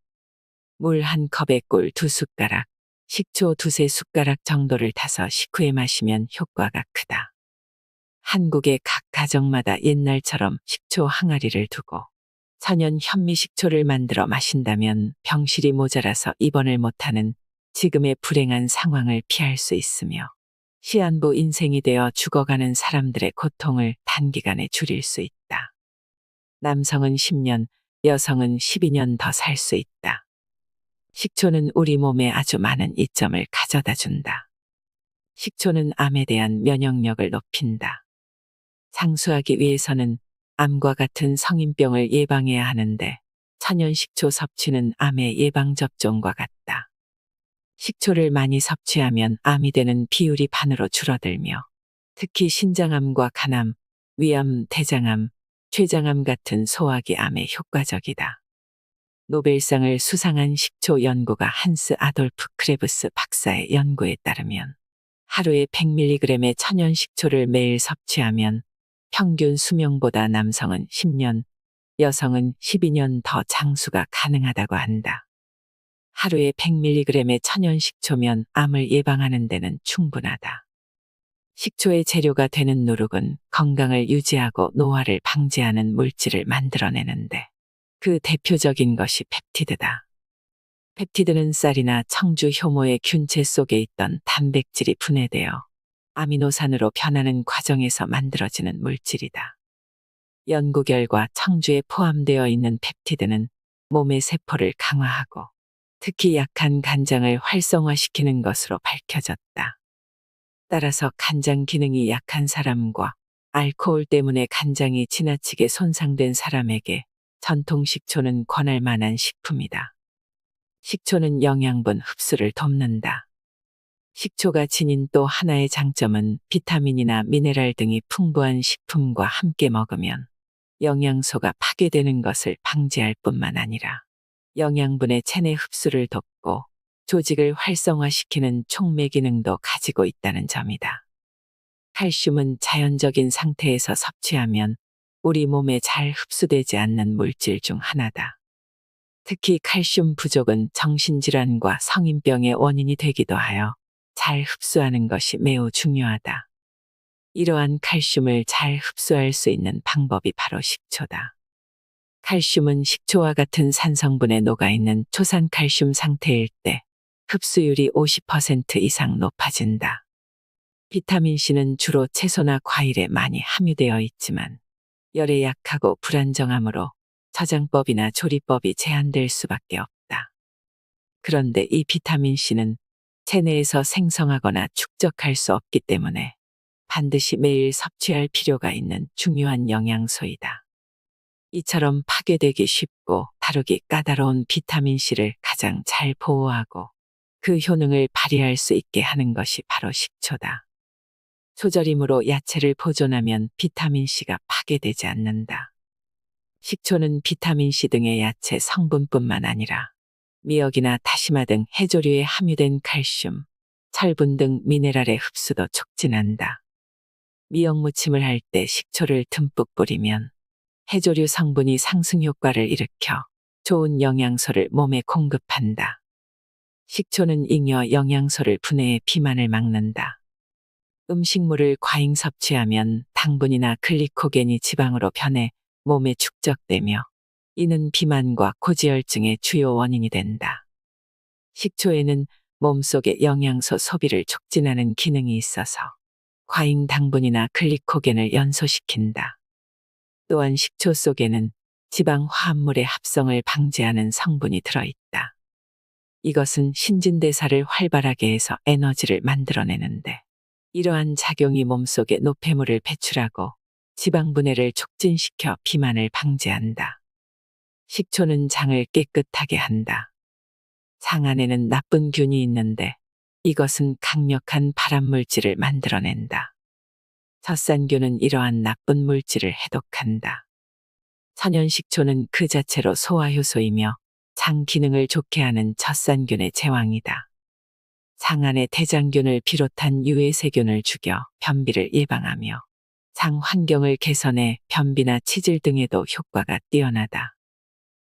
물 한 컵에 꿀 2숟가락, 식초 2~3숟가락 정도를 타서 식후에 마시면 효과가 크다. 한국의 각 가정마다 옛날처럼 식초 항아리를 두고 천연 현미식초를 만들어 마신다면 병실이 모자라서 입원을 못하는 지금의 불행한 상황을 피할 수 있으며 시한부 인생이 되어 죽어가는 사람들의 고통을 단기간에 줄일 수 있다. 남성은 10년, 여성은 12년 더 살 수 있다. 식초는 우리 몸에 아주 많은 이점을 가져다 준다. 식초는 암에 대한 면역력을 높인다. 장수하기 위해서는 암과 같은 성인병을 예방해야 하는데 천연식초 섭취는 암의 예방접종과 같다. 식초를 많이 섭취하면 암이 되는 비율이 반으로 줄어들며 특히 신장암과 간암, 위암, 대장암, 췌장암 같은 소화기 암에 효과적이다. 노벨상을 수상한 식초 연구가 한스 아돌프 크레브스 박사의 연구에 따르면 하루에 100mg의 천연 식초를 매일 섭취하면 평균 수명보다 남성은 10년, 여성은 12년 더 장수가 가능하다고 한다. 하루에 100mg의 천연 식초면 암을 예방하는 데는 충분하다. 식초의 재료가 되는 누룩은 건강을 유지하고 노화를 방지하는 물질을 만들어내는데 그 대표적인 것이 펩티드다. 펩티드는 쌀이나 청주 효모의 균체 속에 있던 단백질이 분해되어 아미노산으로 변하는 과정에서 만들어지는 물질이다. 연구 결과 청주에 포함되어 있는 펩티드는 몸의 세포를 강화하고 특히 약한 간장을 활성화시키는 것으로 밝혀졌다. 따라서 간장 기능이 약한 사람과 알코올 때문에 간장이 지나치게 손상된 사람에게 전통 식초는 권할 만한 식품이다. 식초는 영양분 흡수를 돕는다. 식초가 지닌 또 하나의 장점은 비타민이나 미네랄 등이 풍부한 식품과 함께 먹으면 영양소가 파괴되는 것을 방지할 뿐만 아니라 영양분의 체내 흡수를 돕고 조직을 활성화시키는 촉매 기능도 가지고 있다는 점이다. 칼슘은 자연적인 상태에서 섭취하면 우리 몸에 잘 흡수되지 않는 물질 중 하나다. 특히 칼슘 부족은 정신질환과 성인병의 원인이 되기도 하여 잘 흡수하는 것이 매우 중요하다. 이러한 칼슘을 잘 흡수할 수 있는 방법이 바로 식초다. 칼슘은 식초와 같은 산성분에 녹아있는 초산칼슘 상태일 때 흡수율이 50% 이상 높아진다. 비타민C는 주로 채소나 과일에 많이 함유되어 있지만 열에 약하고 불안정하므로 저장법이나 조리법이 제한될 수밖에 없다. 그런데 이 비타민C는 체내에서 생성하거나 축적할 수 없기 때문에 반드시 매일 섭취할 필요가 있는 중요한 영양소이다. 이처럼 파괴되기 쉽고 다루기 까다로운 비타민C를 가장 잘 보호하고 그 효능을 발휘할 수 있게 하는 것이 바로 식초다. 초절임으로 야채를 보존하면 비타민C가 파괴되지 않는다. 식초는 비타민C 등의 야채 성분뿐만 아니라 미역이나 다시마 등 해조류에 함유된 칼슘, 철분 등 미네랄의 흡수도 촉진한다. 미역 무침을 할 때 식초를 듬뿍 뿌리면 해조류 성분이 상승 효과를 일으켜 좋은 영양소를 몸에 공급한다. 식초는 잉여 영양소를 분해해 비만을 막는다. 음식물을 과잉 섭취하면 당분이나 글리코겐이 지방으로 변해 몸에 축적되며 이는 비만과 고지혈증의 주요 원인이 된다. 식초에는 몸속의 영양소 소비를 촉진하는 기능이 있어서 과잉 당분이나 글리코겐을 연소시킨다. 또한 식초 속에는 지방 화합물의 합성을 방지하는 성분이 들어있다. 이것은 신진대사를 활발하게 해서 에너지를 만들어내는데 이러한 작용이 몸속에 노폐물을 배출하고 지방 분해를 촉진시켜 비만을 방지한다. 식초는 장을 깨끗하게 한다. 장 안에는 나쁜 균이 있는데 이것은 강력한 발암물질을 만들어낸다. 젖산균은 이러한 나쁜 물질을 해독한다. 천연식초는 그 자체로 소화효소이며 장 기능을 좋게 하는 젖산균의 제왕이다. 장 안의 대장균을 비롯한 유해세균을 죽여 변비를 예방하며 장 환경을 개선해 변비나 치질 등에도 효과가 뛰어나다.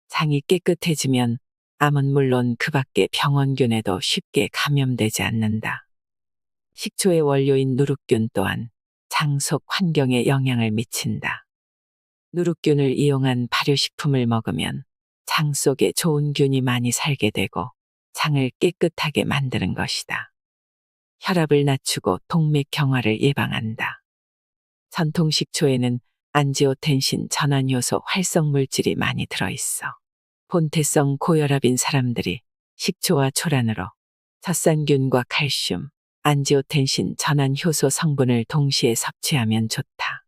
장이 깨끗해지면 암은 물론 그 밖의 병원균에도 쉽게 감염되지 않는다. 식초의 원료인 누룩균 또한 장 속 환경에 영향을 미친다. 누룩균을 이용한 발효식품을 먹으면 장 속에 좋은 균이 많이 살게 되고 장을 깨끗하게 만드는 것이다. 혈압을 낮추고 동맥경화를 예방한다. 전통 식초에는 안지오텐신 전환효소 활성물질이 많이 들어있어 본태성 고혈압인 사람들이 식초와 초란으로 젖산균과 칼슘, 안지오텐신, 전환 효소 성분을 동시에 섭취하면 좋다.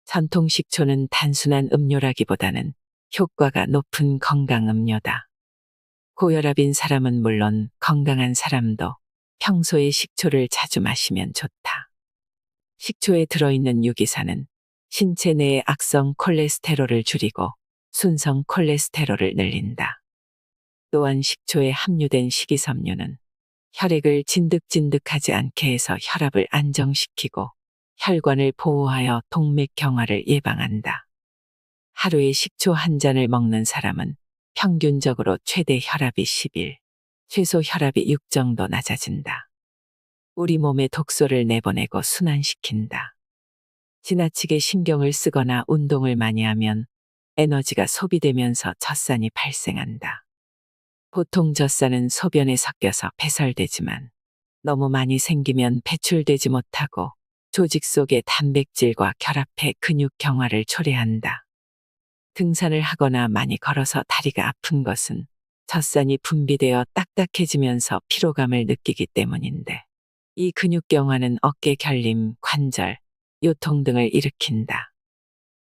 전통 식초는 단순한 음료라기보다는 효과가 높은 건강 음료다. 고혈압인 사람은 물론 건강한 사람도 평소에 식초를 자주 마시면 좋다. 식초에 들어있는 유기산은 신체 내의 악성 콜레스테롤을 줄이고 순성 콜레스테롤을 늘린다. 또한 식초에 함유된 식이섬유는 혈액을 진득진득하지 않게 해서 혈압을 안정시키고 혈관을 보호하여 동맥경화를 예방한다. 하루에 식초 한 잔을 먹는 사람은 평균적으로 최대 혈압이 11, 최소 혈압이 6 정도 낮아진다. 우리 몸에 독소를 내보내고 순환시킨다. 지나치게 신경을 쓰거나 운동을 많이 하면 에너지가 소비되면서 젖산이 발생한다. 보통 젖산은 소변에 섞여서 배설되지만 너무 많이 생기면 배출되지 못하고 조직 속의 단백질과 결합해 근육 경화를 초래한다. 등산을 하거나 많이 걸어서 다리가 아픈 것은 젖산이 분비되어 딱딱해지면서 피로감을 느끼기 때문인데, 이 근육 경화는 어깨 결림, 관절, 요통 등을 일으킨다.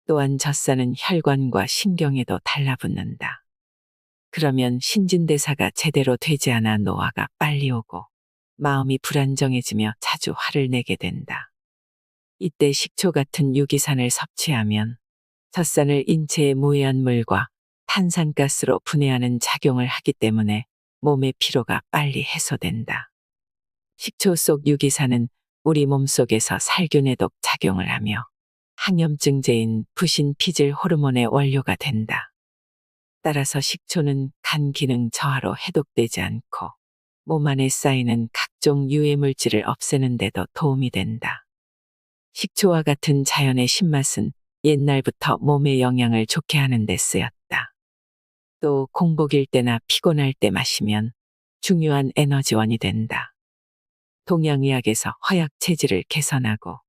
또한 젖산은 혈관과 신경에도 달라붙는다. 그러면 신진대사가 제대로 되지 않아 노화가 빨리 오고 마음이 불안정해지며 자주 화를 내게 된다. 이때 식초 같은 유기산을 섭취하면 젖산을 인체의 무해한 물과 탄산가스로 분해하는 작용을 하기 때문에 몸의 피로가 빨리 해소된다. 식초 속 유기산은 우리 몸속에서 살균해독 작용을 하며 항염증제인 부신피질 호르몬의 원료가 된다. 따라서 식초는 간 기능 저하로 해독되지 않고 몸 안에 쌓이는 각종 유해물질을 없애는 데도 도움이 된다. 식초와 같은 자연의 신맛은 옛날부터 몸에 영향을 좋게 하는 데 쓰였다. 또 공복일 때나 피곤할 때 마시면 중요한 에너지원이 된다. 동양의학에서 허약 체질을 개선하고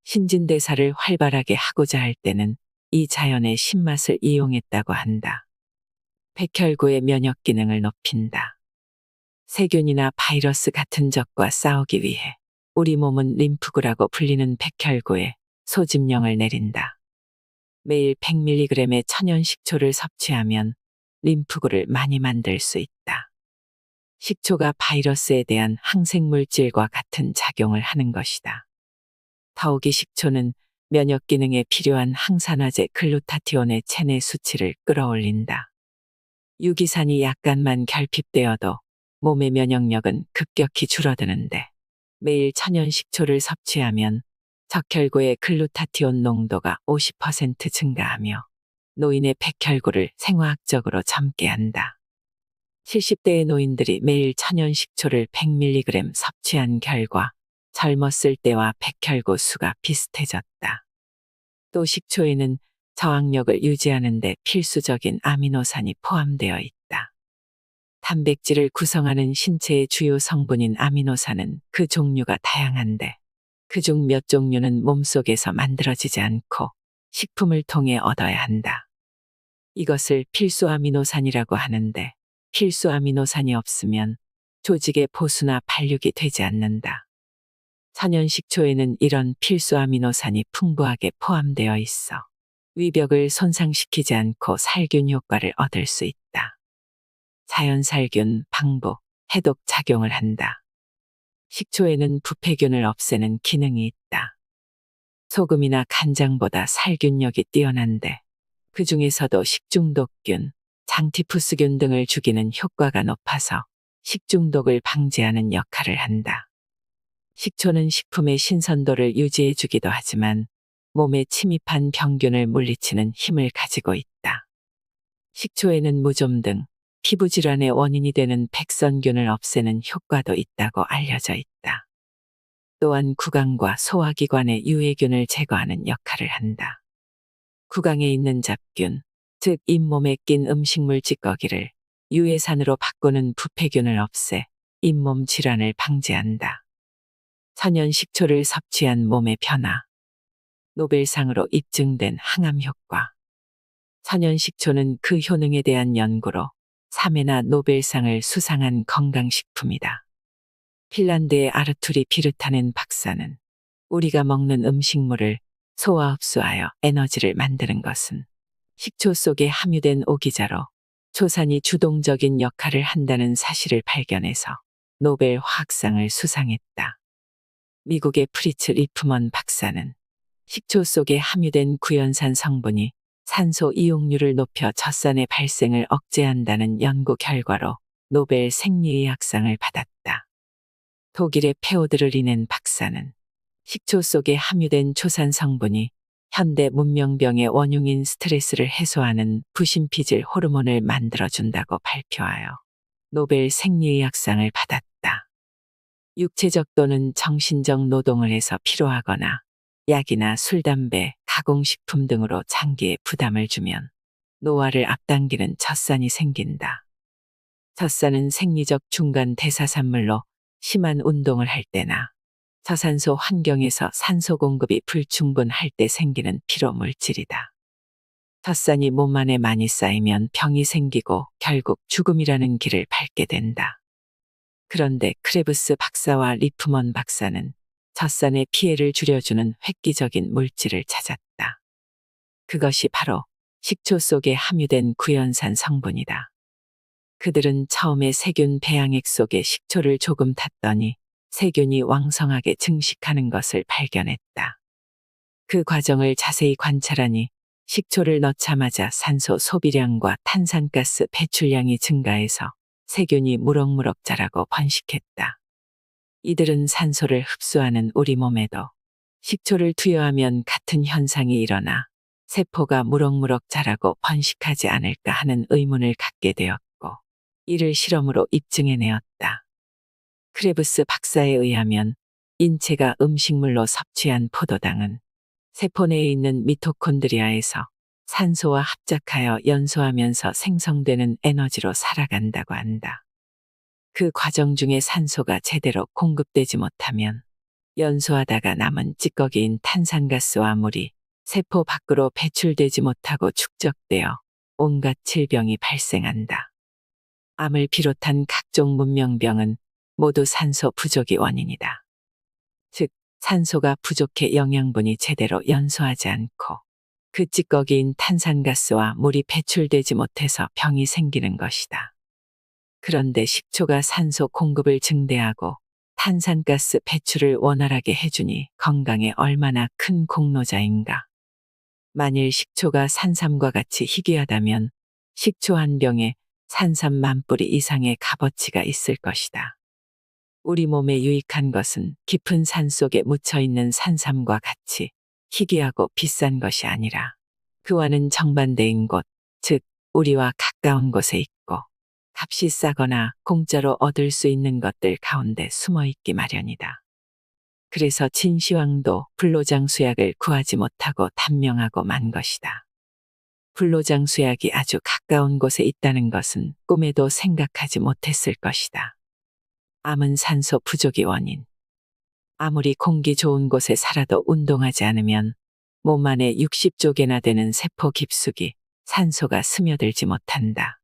신진대사를 활발하게 하고자 할 때는 이 자연의 신맛을 이용했다고 한다. 백혈구의 면역 기능을 높인다. 세균이나 바이러스 같은 적과 싸우기 위해 우리 몸은 림프구라고 불리는 백혈구에 소집령을 내린다. 매일 100mg의 천연 식초를 섭취하면 림프구를 많이 만들 수 있다. 식초가 바이러스에 대한 항생물질과 같은 작용을 하는 것이다. 더욱이 식초는 면역 기능에 필요한 항산화제 글루타티온의 체내 수치를 끌어올린다. 유기산이 약간만 결핍되어도 몸의 면역력은 급격히 줄어드는데, 매일 천연 식초를 섭취하면 적혈구의 글루타티온 농도가 50% 증가하며 노인의 백혈구를 생화학적으로 젊게 한다. 70대의 노인들이 매일 천연 식초를 100mg 섭취한 결과 젊었을 때와 백혈구 수가 비슷해졌다. 또 식초에는 저항력을 유지하는 데 필수적인 아미노산이 포함되어 있다. 단백질을 구성하는 신체의 주요 성분인 아미노산은 그 종류가 다양한데, 그중 몇 종류는 몸속에서 만들어지지 않고 식품을 통해 얻어야 한다. 이것을 필수 아미노산이라고 하는데, 필수 아미노산이 없으면 조직의 보수나 발육이 되지 않는다. 천연 식초에는 이런 필수 아미노산이 풍부하게 포함되어 있어 위벽을 손상시키지 않고 살균 효과를 얻을 수 있다. 자연살균, 방부, 해독 작용을 한다. 식초에는 부패균을 없애는 기능이 있다. 소금이나 간장보다 살균력이 뛰어난데, 그 중에서도 식중독균, 장티푸스균 등을 죽이는 효과가 높아서 식중독을 방지하는 역할을 한다. 식초는 식품의 신선도를 유지해 주기도 하지만 몸에 침입한 병균을 물리치는 힘을 가지고 있다. 식초에는 무좀 등 피부질환의 원인이 되는 백선균을 없애는 효과도 있다고 알려져 있다. 또한 구강과 소화기관의 유해균을 제거하는 역할을 한다. 구강에 있는 잡균, 즉 잇몸에 낀 음식물 찌꺼기를 유해산으로 바꾸는 부패균을 없애 잇몸 질환을 방지한다. 천연 식초를 섭취한 몸의 변화. 노벨상으로 입증된 항암 효과. 천연 식초는 그 효능에 대한 연구로 3회나 노벨상을 수상한 건강식품이다. 핀란드의 아르투리 비르타넨 박사는 우리가 먹는 음식물을 소화 흡수하여 에너지를 만드는 것은 식초 속에 함유된 오기자로 초산이 주동적인 역할을 한다는 사실을 발견해서 노벨 화학상을 수상했다. 미국의 프리츠 리프먼 박사는 식초 속에 함유된 구연산 성분이 산소 이용률을 높여 젖산의 발생을 억제한다는 연구 결과로 노벨 생리의학상을 받았다. 독일의 페오드르리넨 박사는 식초 속에 함유된 초산 성분이 현대 문명병의 원흉인 스트레스를 해소하는 부신피질 호르몬을 만들어준다고 발표하여 노벨 생리의학상을 받았다. 육체적 또는 정신적 노동을 해서 피로하거나 약이나 술, 담배, 가공식품 등으로 장기에 부담을 주면 노화를 앞당기는 젖산이 생긴다. 젖산은 생리적 중간 대사산물로 심한 운동을 할 때나 저산소 환경에서 산소 공급이 불충분할 때 생기는 피로 물질이다. 젖산이 몸 안에 많이 쌓이면 병이 생기고 결국 죽음이라는 길을 밟게 된다. 그런데 크레브스 박사와 리프먼 박사는 젖산의 피해를 줄여주는 획기적인 물질을 찾았다. 그것이 바로 식초 속에 함유된 구연산 성분이다. 그들은 처음에 세균 배양액 속에 식초를 조금 탔더니 세균이 왕성하게 증식하는 것을 발견했다. 그 과정을 자세히 관찰하니 식초를 넣자마자 산소 소비량과 탄산가스 배출량이 증가해서 세균이 무럭무럭 자라고 번식했다. 이들은 산소를 흡수하는 우리 몸에도 식초를 투여하면 같은 현상이 일어나 세포가 무럭무럭 자라고 번식하지 않을까 하는 의문을 갖게 되었고 이를 실험으로 입증해내었다. 크레브스 박사에 의하면 인체가 음식물로 섭취한 포도당은 세포 내에 있는 미토콘드리아에서 산소와 합작하여 연소하면서 생성되는 에너지로 살아간다고 한다. 그 과정 중에 산소가 제대로 공급되지 못하면 연소하다가 남은 찌꺼기인 탄산가스와 물이 세포 밖으로 배출되지 못하고 축적되어 온갖 질병이 발생한다. 암을 비롯한 각종 문명병은 모두 산소 부족이 원인이다. 즉, 산소가 부족해 영양분이 제대로 연소하지 않고 그 찌꺼기인 탄산가스와 물이 배출되지 못해서 병이 생기는 것이다. 그런데 식초가 산소 공급을 증대하고 탄산가스 배출을 원활하게 해주니 건강에 얼마나 큰 공로자인가. 만일 식초가 산삼과 같이 희귀하다면 식초 한 병에 산삼 10,000뿌리 이상의 값어치가 있을 것이다. 우리 몸에 유익한 것은 깊은 산 속에 묻혀있는 산삼과 같이 희귀하고 비싼 것이 아니라 그와는 정반대인 곳, 즉 우리와 가까운 곳에 있고 값이 싸거나 공짜로 얻을 수 있는 것들 가운데 숨어있기 마련이다. 그래서 진시황도 불로장수약을 구하지 못하고 단명하고 만 것이다. 불로장수약이 아주 가까운 곳에 있다는 것은 꿈에도 생각하지 못했을 것이다. 암은 산소 부족이 원인. 아무리 공기 좋은 곳에 살아도 운동하지 않으면 몸 안에 60조 개나 되는 세포 깊숙이 산소가 스며들지 못한다.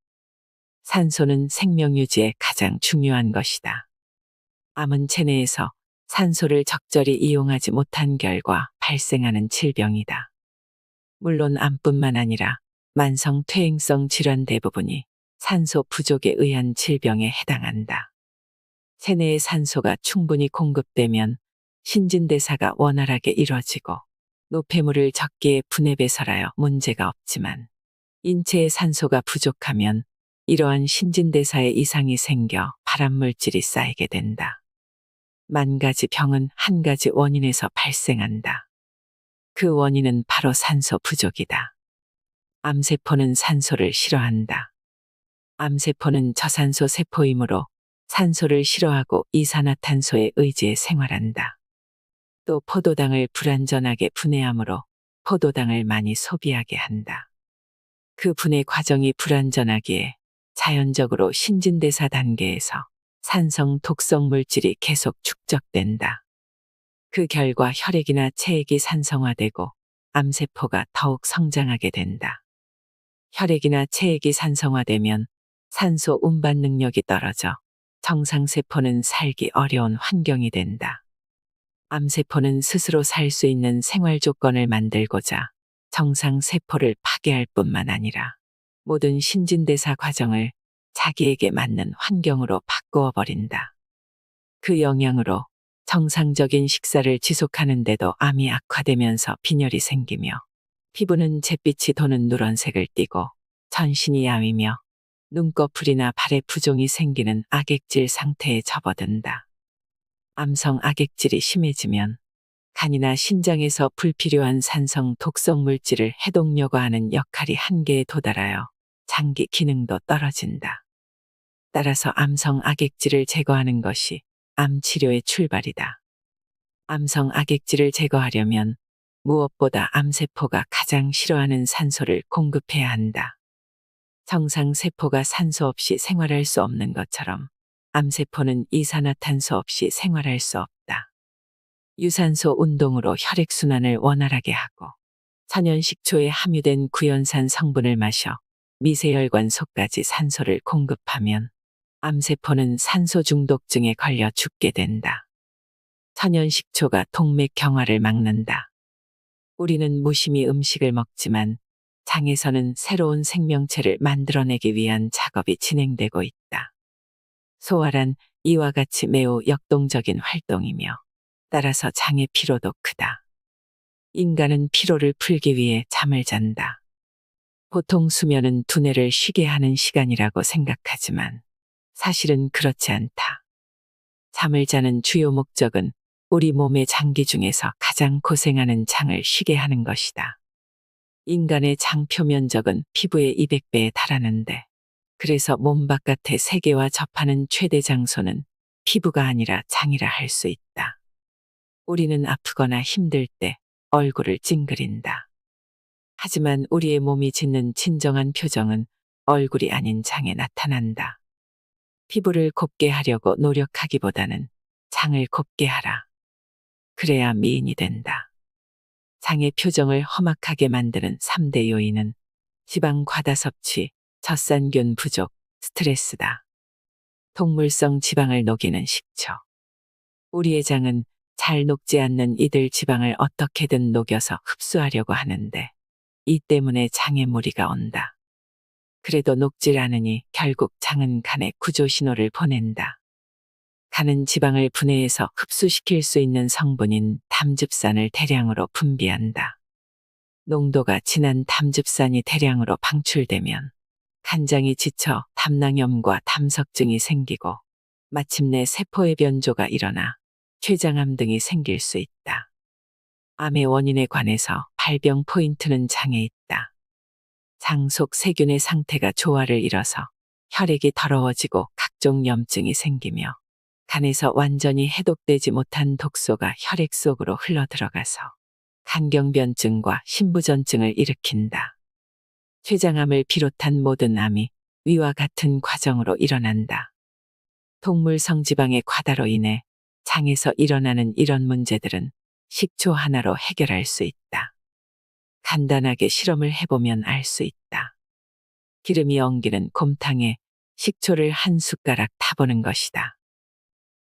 산소는 생명 유지에 가장 중요한 것이다. 암은 체내에서 산소를 적절히 이용하지 못한 결과 발생하는 질병이다. 물론 암뿐만 아니라 만성 퇴행성 질환 대부분이 산소 부족에 의한 질병에 해당한다. 체내에 산소가 충분히 공급되면 신진대사가 원활하게 이뤄지고 노폐물을 적기에 분해 배설하여 문제가 없지만 인체에 산소가 부족하면 이러한 신진대사에 이상이 생겨 발암물질이 쌓이게 된다. 10,000가지 병은 한 가지 원인에서 발생한다. 그 원인은 바로 산소 부족이다. 암세포는 산소를 싫어한다. 암세포는 저산소 세포이므로 산소를 싫어하고 이산화탄소에 의지해 생활한다. 또 포도당을 불완전하게 분해하므로 포도당을 많이 소비하게 한다. 그 분해 과정이 불완전하기에 자연적으로 신진대사 단계에서 산성 독성 물질이 계속 축적된다. 그 결과 혈액이나 체액이 산성화되고 암세포가 더욱 성장하게 된다. 혈액이나 체액이 산성화되면 산소 운반 능력이 떨어져 정상세포는 살기 어려운 환경이 된다. 암세포는 스스로 살 수 있는 생활 조건을 만들고자 정상세포를 파괴할 뿐만 아니라 모든 신진대사 과정을 자기에게 맞는 환경으로 바꾸어 버린다. 그 영향으로 정상적인 식사를 지속하는데도 암이 악화되면서 빈혈이 생기며 피부는 잿빛이 도는 누런색을 띠고 전신이 야위며 눈꺼풀이나 발에 부종이 생기는 악액질 상태에 접어든다. 암성 악액질이 심해지면 간이나 신장에서 불필요한 산성 독성 물질을 해독요구하는 역할이 한계에 도달하여 장기 기능도 떨어진다. 따라서 암성 악액질을 제거하는 것이 암 치료의 출발이다. 암성 악액질을 제거하려면 무엇보다 암세포가 가장 싫어하는 산소를 공급해야 한다. 정상세포가 산소 없이 생활할 수 없는 것처럼 암세포는 이산화탄소 없이 생활할 수 없다. 유산소 운동으로 혈액순환을 원활하게 하고 천연식초에 함유된 구연산 성분을 마셔 미세혈관 속까지 산소를 공급하면 암세포는 산소 중독증에 걸려 죽게 된다. 천연식초가 동맥경화를 막는다. 우리는 무심히 음식을 먹지만 장에서는 새로운 생명체를 만들어내기 위한 작업이 진행되고 있다. 소화란 이와 같이 매우 역동적인 활동이며 따라서 장의 피로도 크다. 인간은 피로를 풀기 위해 잠을 잔다. 보통 수면은 두뇌를 쉬게 하는 시간이라고 생각하지만 사실은 그렇지 않다. 잠을 자는 주요 목적은 우리 몸의 장기 중에서 가장 고생하는 장을 쉬게 하는 것이다. 인간의 장 표면적은 피부의 200배에 달하는데 그래서 몸 바깥의 세계와 접하는 최대 장소는 피부가 아니라 장이라 할 수 있다. 우리는 아프거나 힘들 때 얼굴을 찡그린다. 하지만 우리의 몸이 짓는 진정한 표정은 얼굴이 아닌 장에 나타난다. 피부를 곱게 하려고 노력하기보다는 장을 곱게 하라. 그래야 미인이 된다. 장의 표정을 험악하게 만드는 3대 요인은 지방 과다 섭취, 젖산균 부족, 스트레스다. 동물성 지방을 녹이는 식초. 우리의 장은 잘 녹지 않는 이들 지방을 어떻게든 녹여서 흡수하려고 하는데 이 때문에 장에 무리가 온다. 그래도 녹질 않으니 결국 장은 간에 구조 신호를 보낸다. 간은 지방을 분해해서 흡수시킬 수 있는 성분인 담즙산을 대량으로 분비한다. 농도가 진한 담즙산이 대량으로 방출되면 간장이 지쳐 담낭염과 담석증이 생기고 마침내 세포의 변조가 일어나 췌장암 등이 생길 수 있다. 암의 원인에 관해서 발병 포인트는 장에 있다. 장 속 세균의 상태가 조화를 잃어서 혈액이 더러워지고 각종 염증이 생기며 간에서 완전히 해독되지 못한 독소가 혈액 속으로 흘러들어가서 간경변증과 신부전증을 일으킨다. 췌장암을 비롯한 모든 암이 위와 같은 과정으로 일어난다. 동물 성지방의 과다로 인해 장에서 일어나는 이런 문제들은 식초 하나로 해결할 수 있다. 간단하게 실험을 해보면 알 수 있다. 기름이 엉기는 곰탕에 식초를 한 숟가락 타보는 것이다.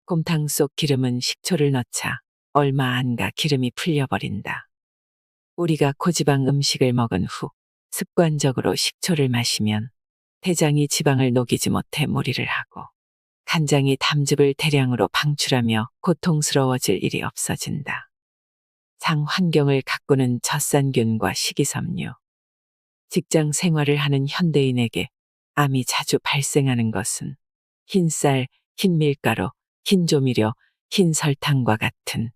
곰탕 속 기름은 식초를 넣자 얼마 안 가 기름이 풀려버린다. 우리가 고지방 음식을 먹은 후 습관적으로 식초를 마시면 대장이 지방을 녹이지 못해 무리를 하고 간장이 담즙을 대량으로 방출하며 고통스러워질 일이 없어진다. 장 환경을 가꾸는 젖산균과 식이섬유. 직장 생활을 하는 현대인에게 암이 자주 발생하는 것은 흰쌀, 흰밀가루, 흰조미료, 흰설탕과 같은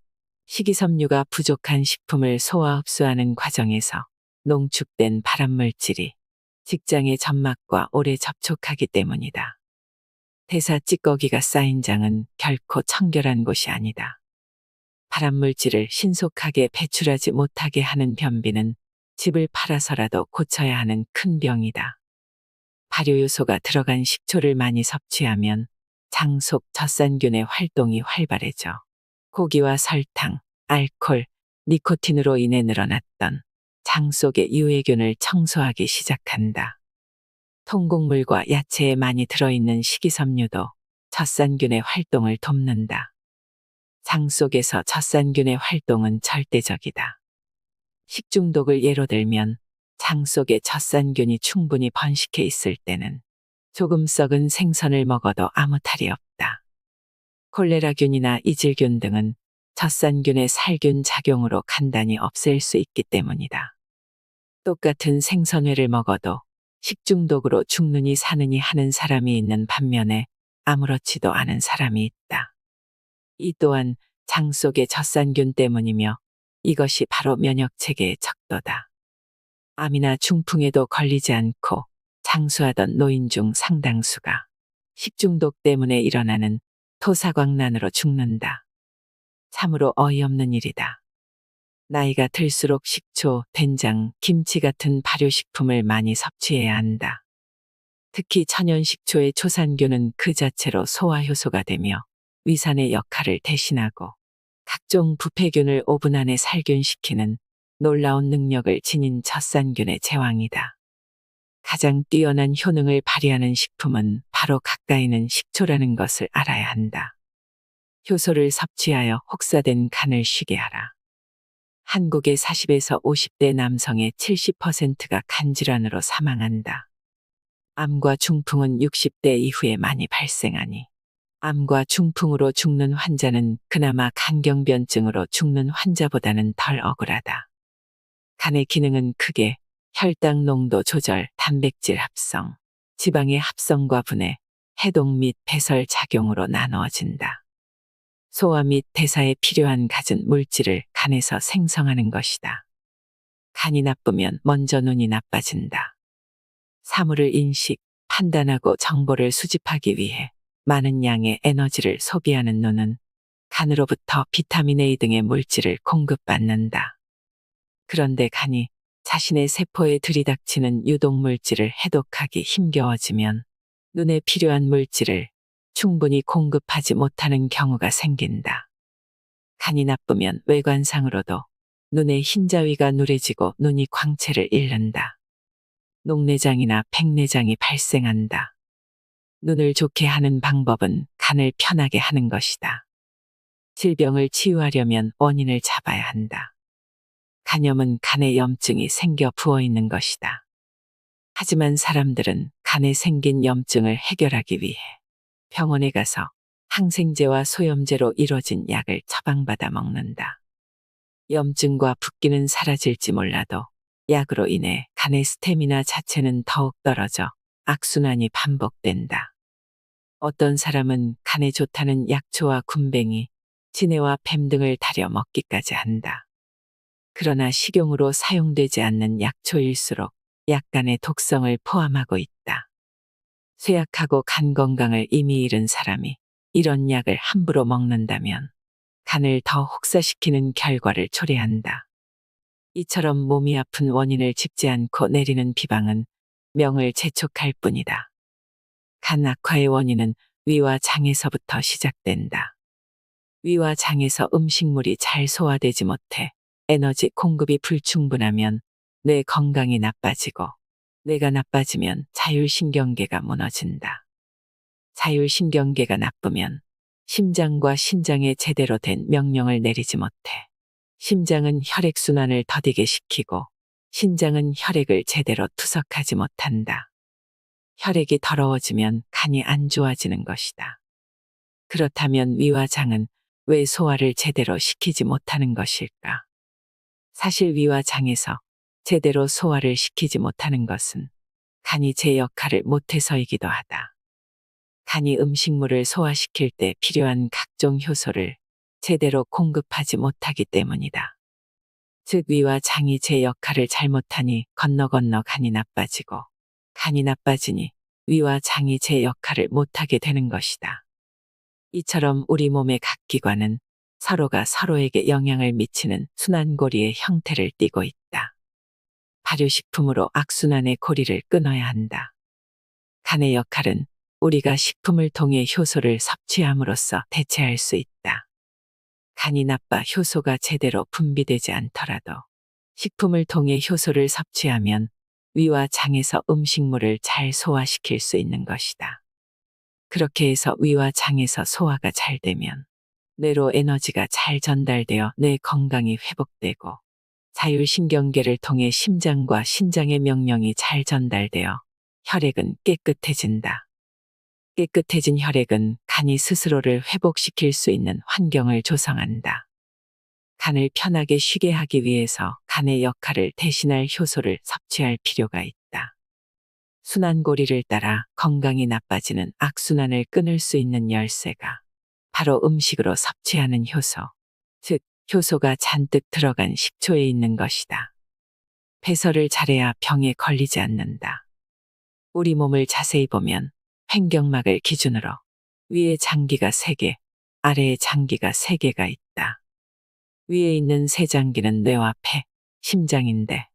식이섬유가 부족한 식품을 소화 흡수하는 과정에서 농축된 발암물질이 직장의 점막과 오래 접촉하기 때문이다. 대사 찌꺼기가 쌓인 장은 결코 청결한 곳이 아니다. 발암물질을 신속하게 배출하지 못하게 하는 변비는 집을 팔아서라도 고쳐야 하는 큰 병이다. 발효요소가 들어간 식초를 많이 섭취하면 장 속 젖산균의 활동이 활발해져 고기와 설탕, 알코올, 니코틴으로 인해 늘어났던 장 속의 유해균을 청소하기 시작한다. 통곡물과 야채에 많이 들어있는 식이섬유도 젖산균의 활동을 돕는다. 장 속에서 젖산균의 활동은 절대적이다. 식중독을 예로 들면 장 속에 젖산균이 충분히 번식해 있을 때는 조금 썩은 생선을 먹어도 아무 탈이 없다. 콜레라균이나 이질균 등은 젖산균의 살균 작용으로 간단히 없앨 수 있기 때문이다. 똑같은 생선회를 먹어도 식중독으로 죽느니 사느니 하는 사람이 있는 반면에 아무렇지도 않은 사람이 있다. 이 또한 장 속의 젖산균 때문이며 이것이 바로 면역체계의 척도다. 암이나 중풍에도 걸리지 않고 장수하던 노인 중 상당수가 식중독 때문에 일어나는 토사광난으로 죽는다. 참으로 어이없는 일이다. 나이가 들수록 식초, 된장, 김치 같은 발효식품을 많이 섭취해야 한다. 특히 천연식초의 초산균은 그 자체로 소화효소가 되며 위산의 역할을 대신하고 각종 부패균을 5분 안에 살균시키는 놀라운 능력을 지닌 젖산균의 제왕이다. 가장 뛰어난 효능을 발휘하는 식품은 바로 가까이는 식초라는 것을 알아야 한다. 효소를 섭취하여 혹사된 간을 쉬게 하라. 한국의 40에서 50대 남성의 70%가 간질환으로 사망한다. 암과 중풍은 60대 이후에 많이 발생하니 암과 중풍으로 죽는 환자는 그나마 간경변증으로 죽는 환자보다는 덜 억울하다. 간의 기능은 크게 혈당 농도 조절, 단백질 합성, 지방의 합성과 분해, 해독 및 배설 작용으로 나누어진다. 소화 및 대사에 필요한 갖은 물질을 간에서 생성하는 것이다. 간이 나쁘면 먼저 눈이 나빠진다. 사물을 인식, 판단하고 정보를 수집하기 위해 많은 양의 에너지를 소비하는 눈은 간으로부터 비타민 A 등의 물질을 공급받는다. 그런데 간이 자신의 세포에 들이닥치는 유독물질을 해독하기 힘겨워지면 눈에 필요한 물질을 충분히 공급하지 못하는 경우가 생긴다. 간이 나쁘면 외관상으로도 눈의 흰자위가 누래지고 눈이 광채를 잃는다. 녹내장이나 백내장이 발생한다. 눈을 좋게 하는 방법은 간을 편하게 하는 것이다. 질병을 치유하려면 원인을 잡아야 한다. 간염은 간에 염증이 생겨 부어 있는 것이다. 하지만 사람들은 간에 생긴 염증을 해결하기 위해 병원에 가서 항생제와 소염제로 이뤄진 약을 처방받아 먹는다. 염증과 붓기는 사라질지 몰라도 약으로 인해 간의 스태미나 자체는 더욱 떨어져 악순환이 반복된다. 어떤 사람은 간에 좋다는 약초와 군뱅이, 진해와 뱀 등을 달여 먹기까지 한다. 그러나 식용으로 사용되지 않는 약초일수록 약간의 독성을 포함하고 있다. 쇠약하고 간 건강을 이미 잃은 사람이 이런 약을 함부로 먹는다면 간을 더 혹사시키는 결과를 초래한다. 이처럼 몸이 아픈 원인을 짚지 않고 내리는 비방은 명을 재촉할 뿐이다. 간 악화의 원인은 위와 장에서부터 시작된다. 위와 장에서 음식물이 잘 소화되지 못해 에너지 공급이 불충분하면 뇌 건강이 나빠지고 뇌가 나빠지면 자율신경계가 무너진다. 자율신경계가 나쁘면 심장과 신장에 제대로 된 명령을 내리지 못해 심장은 혈액순환을 더디게 시키고 신장은 혈액을 제대로 투석하지 못한다. 혈액이 더러워지면 간이 안 좋아지는 것이다. 그렇다면 위와 장은 왜 소화를 제대로 시키지 못하는 것일까? 사실 위와 장에서 제대로 소화를 시키지 못하는 것은 간이 제 역할을 못해서이기도 하다. 간이 음식물을 소화시킬 때 필요한 각종 효소를 제대로 공급하지 못하기 때문이다. 즉 위와 장이 제 역할을 잘못하니 건너 간이 나빠지고 간이 나빠지니 위와 장이 제 역할을 못하게 되는 것이다. 이처럼 우리 몸의 각 기관은 서로가 서로에게 영향을 미치는 순환고리의 형태를 띠고 있다. 발효식품으로 악순환의 고리를 끊어야 한다. 간의 역할은 우리가 식품을 통해 효소를 섭취함으로써 대체할 수 있다. 간이 나빠 효소가 제대로 분비되지 않더라도 식품을 통해 효소를 섭취하면 위와 장에서 음식물을 잘 소화시킬 수 있는 것이다. 그렇게 해서 위와 장에서 소화가 잘 되면 뇌로 에너지가 잘 전달되어 뇌 건강이 회복되고 자율신경계를 통해 심장과 신장의 명령이 잘 전달되어 혈액은 깨끗해진다. 깨끗해진 혈액은 간이 스스로를 회복시킬 수 있는 환경을 조성한다. 간을 편하게 쉬게 하기 위해서 간의 역할을 대신할 효소를 섭취할 필요가 있다. 순환고리를 따라 건강이 나빠지는 악순환을 끊을 수 있는 열쇠가 바로 음식으로 섭취하는 효소, 즉 효소가 잔뜩 들어간 식초에 있는 것이다. 배설을 잘해야 병에 걸리지 않는다. 우리 몸을 자세히 보면 횡격막을 기준으로 위에 장기가 3개, 아래에 장기가 3개가 있다. 위에 있는 세 장기는 뇌와 폐, 심장인데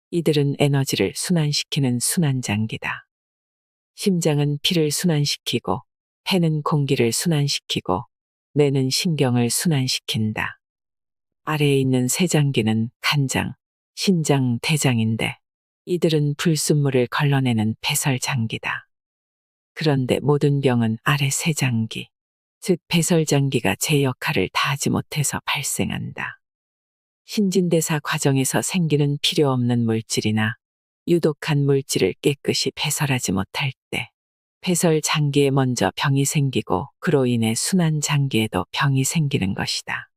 이들은 에너지를 순환시키는 순환장기다. 심장은 피를 순환시키고 폐는 공기를 순환시키고 뇌는 신경을 순환시킨다. 아래에 있는 세 장기는 간장, 신장, 대장인데 이들은 불순물을 걸러내는 배설장기다. 그런데 모든 병은 아래 세 장기, 즉 배설장기가 제 역할을 다하지 못해서 발생한다. 신진대사 과정에서 생기는 필요 없는 물질이나 유독한 물질을 깨끗이 배설하지 못할 때 배설장기에 먼저 병이 생기고 그로 인해 순환장기에도 병이 생기는 것이다.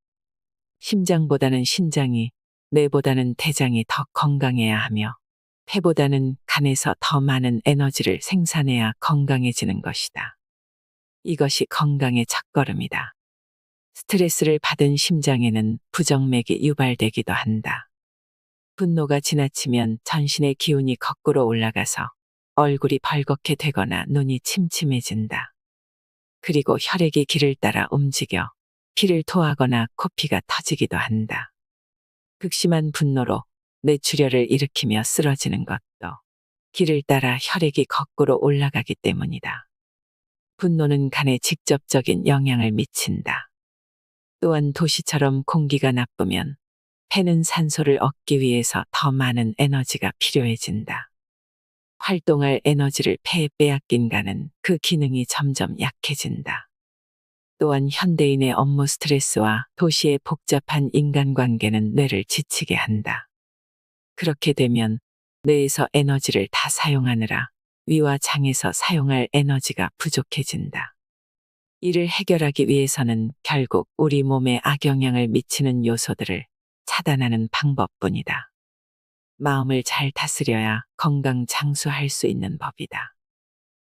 심장보다는 신장이, 뇌보다는 대장이 더 건강해야 하며 폐보다는 간에서 더 많은 에너지를 생산해야 건강해지는 것이다. 이것이 건강의 첫걸음이다. 스트레스를 받은 심장에는 부정맥이 유발되기도 한다. 분노가 지나치면 전신의 기운이 거꾸로 올라가서 얼굴이 벌겋게 되거나 눈이 침침해진다. 그리고 혈액이 길을 따라 움직여 피를 토하거나 코피가 터지기도 한다. 극심한 분노로 뇌출혈을 일으키며 쓰러지는 것도 길을 따라 혈액이 거꾸로 올라가기 때문이다. 분노는 간에 직접적인 영향을 미친다. 또한 도시처럼 공기가 나쁘면 폐는 산소를 얻기 위해서 더 많은 에너지가 필요해진다. 활동할 에너지를 폐에 빼앗긴 간은 그 기능이 점점 약해진다. 또한 현대인의 업무 스트레스와 도시의 복잡한 인간관계는 뇌를 지치게 한다. 그렇게 되면 뇌에서 에너지를 다 사용하느라 위와 장에서 사용할 에너지가 부족해진다. 이를 해결하기 위해서는 결국 우리 몸에 악영향을 미치는 요소들을 차단하는 방법뿐이다. 마음을 잘 다스려야 건강 장수할 수 있는 법이다.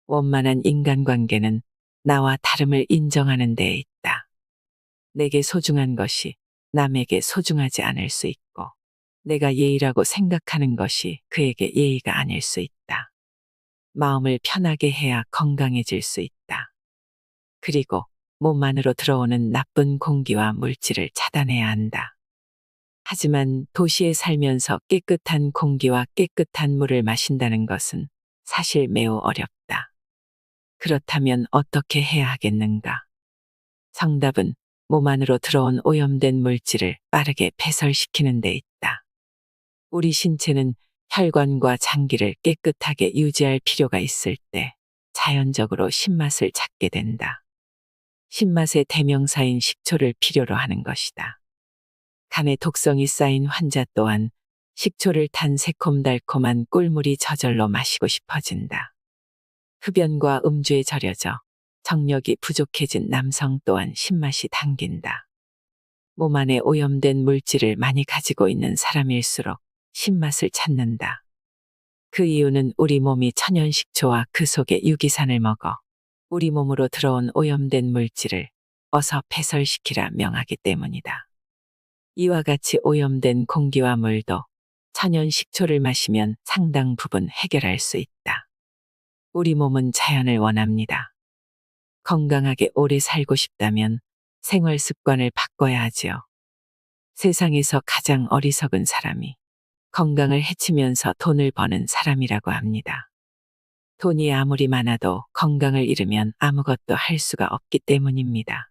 원만한 인간관계는 나와 다름을 인정하는 데에 있다. 내게 소중한 것이 남에게 소중하지 않을 수 있고 내가 예의라고 생각하는 것이 그에게 예의가 아닐 수 있다. 마음을 편하게 해야 건강해질 수 있다. 그리고 몸 안으로 들어오는 나쁜 공기와 물질을 차단해야 한다. 하지만 도시에 살면서 깨끗한 공기와 깨끗한 물을 마신다는 것은 사실 매우 어렵다. 그렇다면 어떻게 해야 하겠는가? 정답은 몸 안으로 들어온 오염된 물질을 빠르게 배설시키는 데 있다. 우리 신체는 혈관과 장기를 깨끗하게 유지할 필요가 있을 때 자연적으로 신맛을 찾게 된다. 신맛의 대명사인 식초를 필요로 하는 것이다. 간에 독성이 쌓인 환자 또한 식초를 탄 새콤달콤한 꿀물이 저절로 마시고 싶어진다. 흡연과 음주에 절여져 정력이 부족해진 남성 또한 신맛이 당긴다. 몸 안에 오염된 물질을 많이 가지고 있는 사람일수록 신맛을 찾는다. 그 이유는 우리 몸이 천연식초와 그 속에 유기산을 먹어 우리 몸으로 들어온 오염된 물질을 어서 배설시키라 명하기 때문이다. 이와 같이 오염된 공기와 물도 천연식초를 마시면 상당 부분 해결할 수 있다. 우리 몸은 자연을 원합니다. 건강하게 오래 살고 싶다면 생활 습관을 바꿔야 하지요. 세상에서 가장 어리석은 사람이 건강을 해치면서 돈을 버는 사람이라고 합니다. 돈이 아무리 많아도 건강을 잃으면 아무것도 할 수가 없기 때문입니다.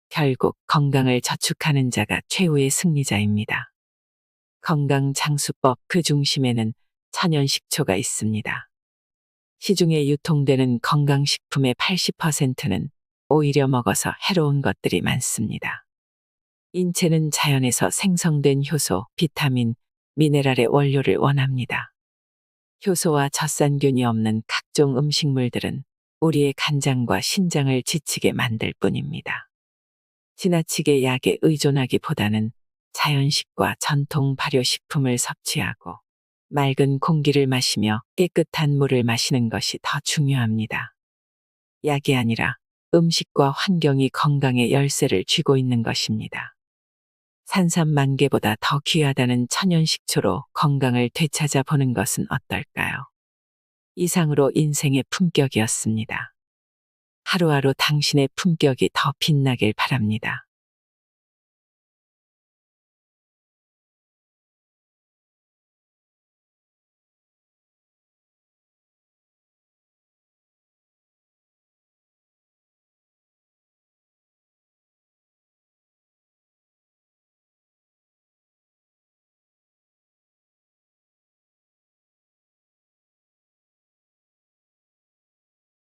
결국 건강을 저축하는 자가 최후의 승리자입니다. 건강 장수법 그 중심에는 천연 식초가 있습니다. 시중에 유통되는 건강식품의 80%는 오히려 먹어서 해로운 것들이 많습니다. 인체는 자연에서 생성된 효소, 비타민, 미네랄의 원료를 원합니다. 효소와 젖산균이 없는 각종 음식물들은 우리의 간장과 신장을 지치게 만들 뿐입니다. 지나치게 약에 의존하기보다는 자연식과 전통 발효식품을 섭취하고 맑은 공기를 마시며 깨끗한 물을 마시는 것이 더 중요합니다. 약이 아니라 음식과 환경이 건강의 열쇠를 쥐고 있는 것입니다. 산삼만개보다 더 귀하다는 천연식초로 건강을 되찾아 보는 것은 어떨까요? 이상으로 인생의 품격이었습니다. 하루하루 당신의 품격이 더 빛나길 바랍니다.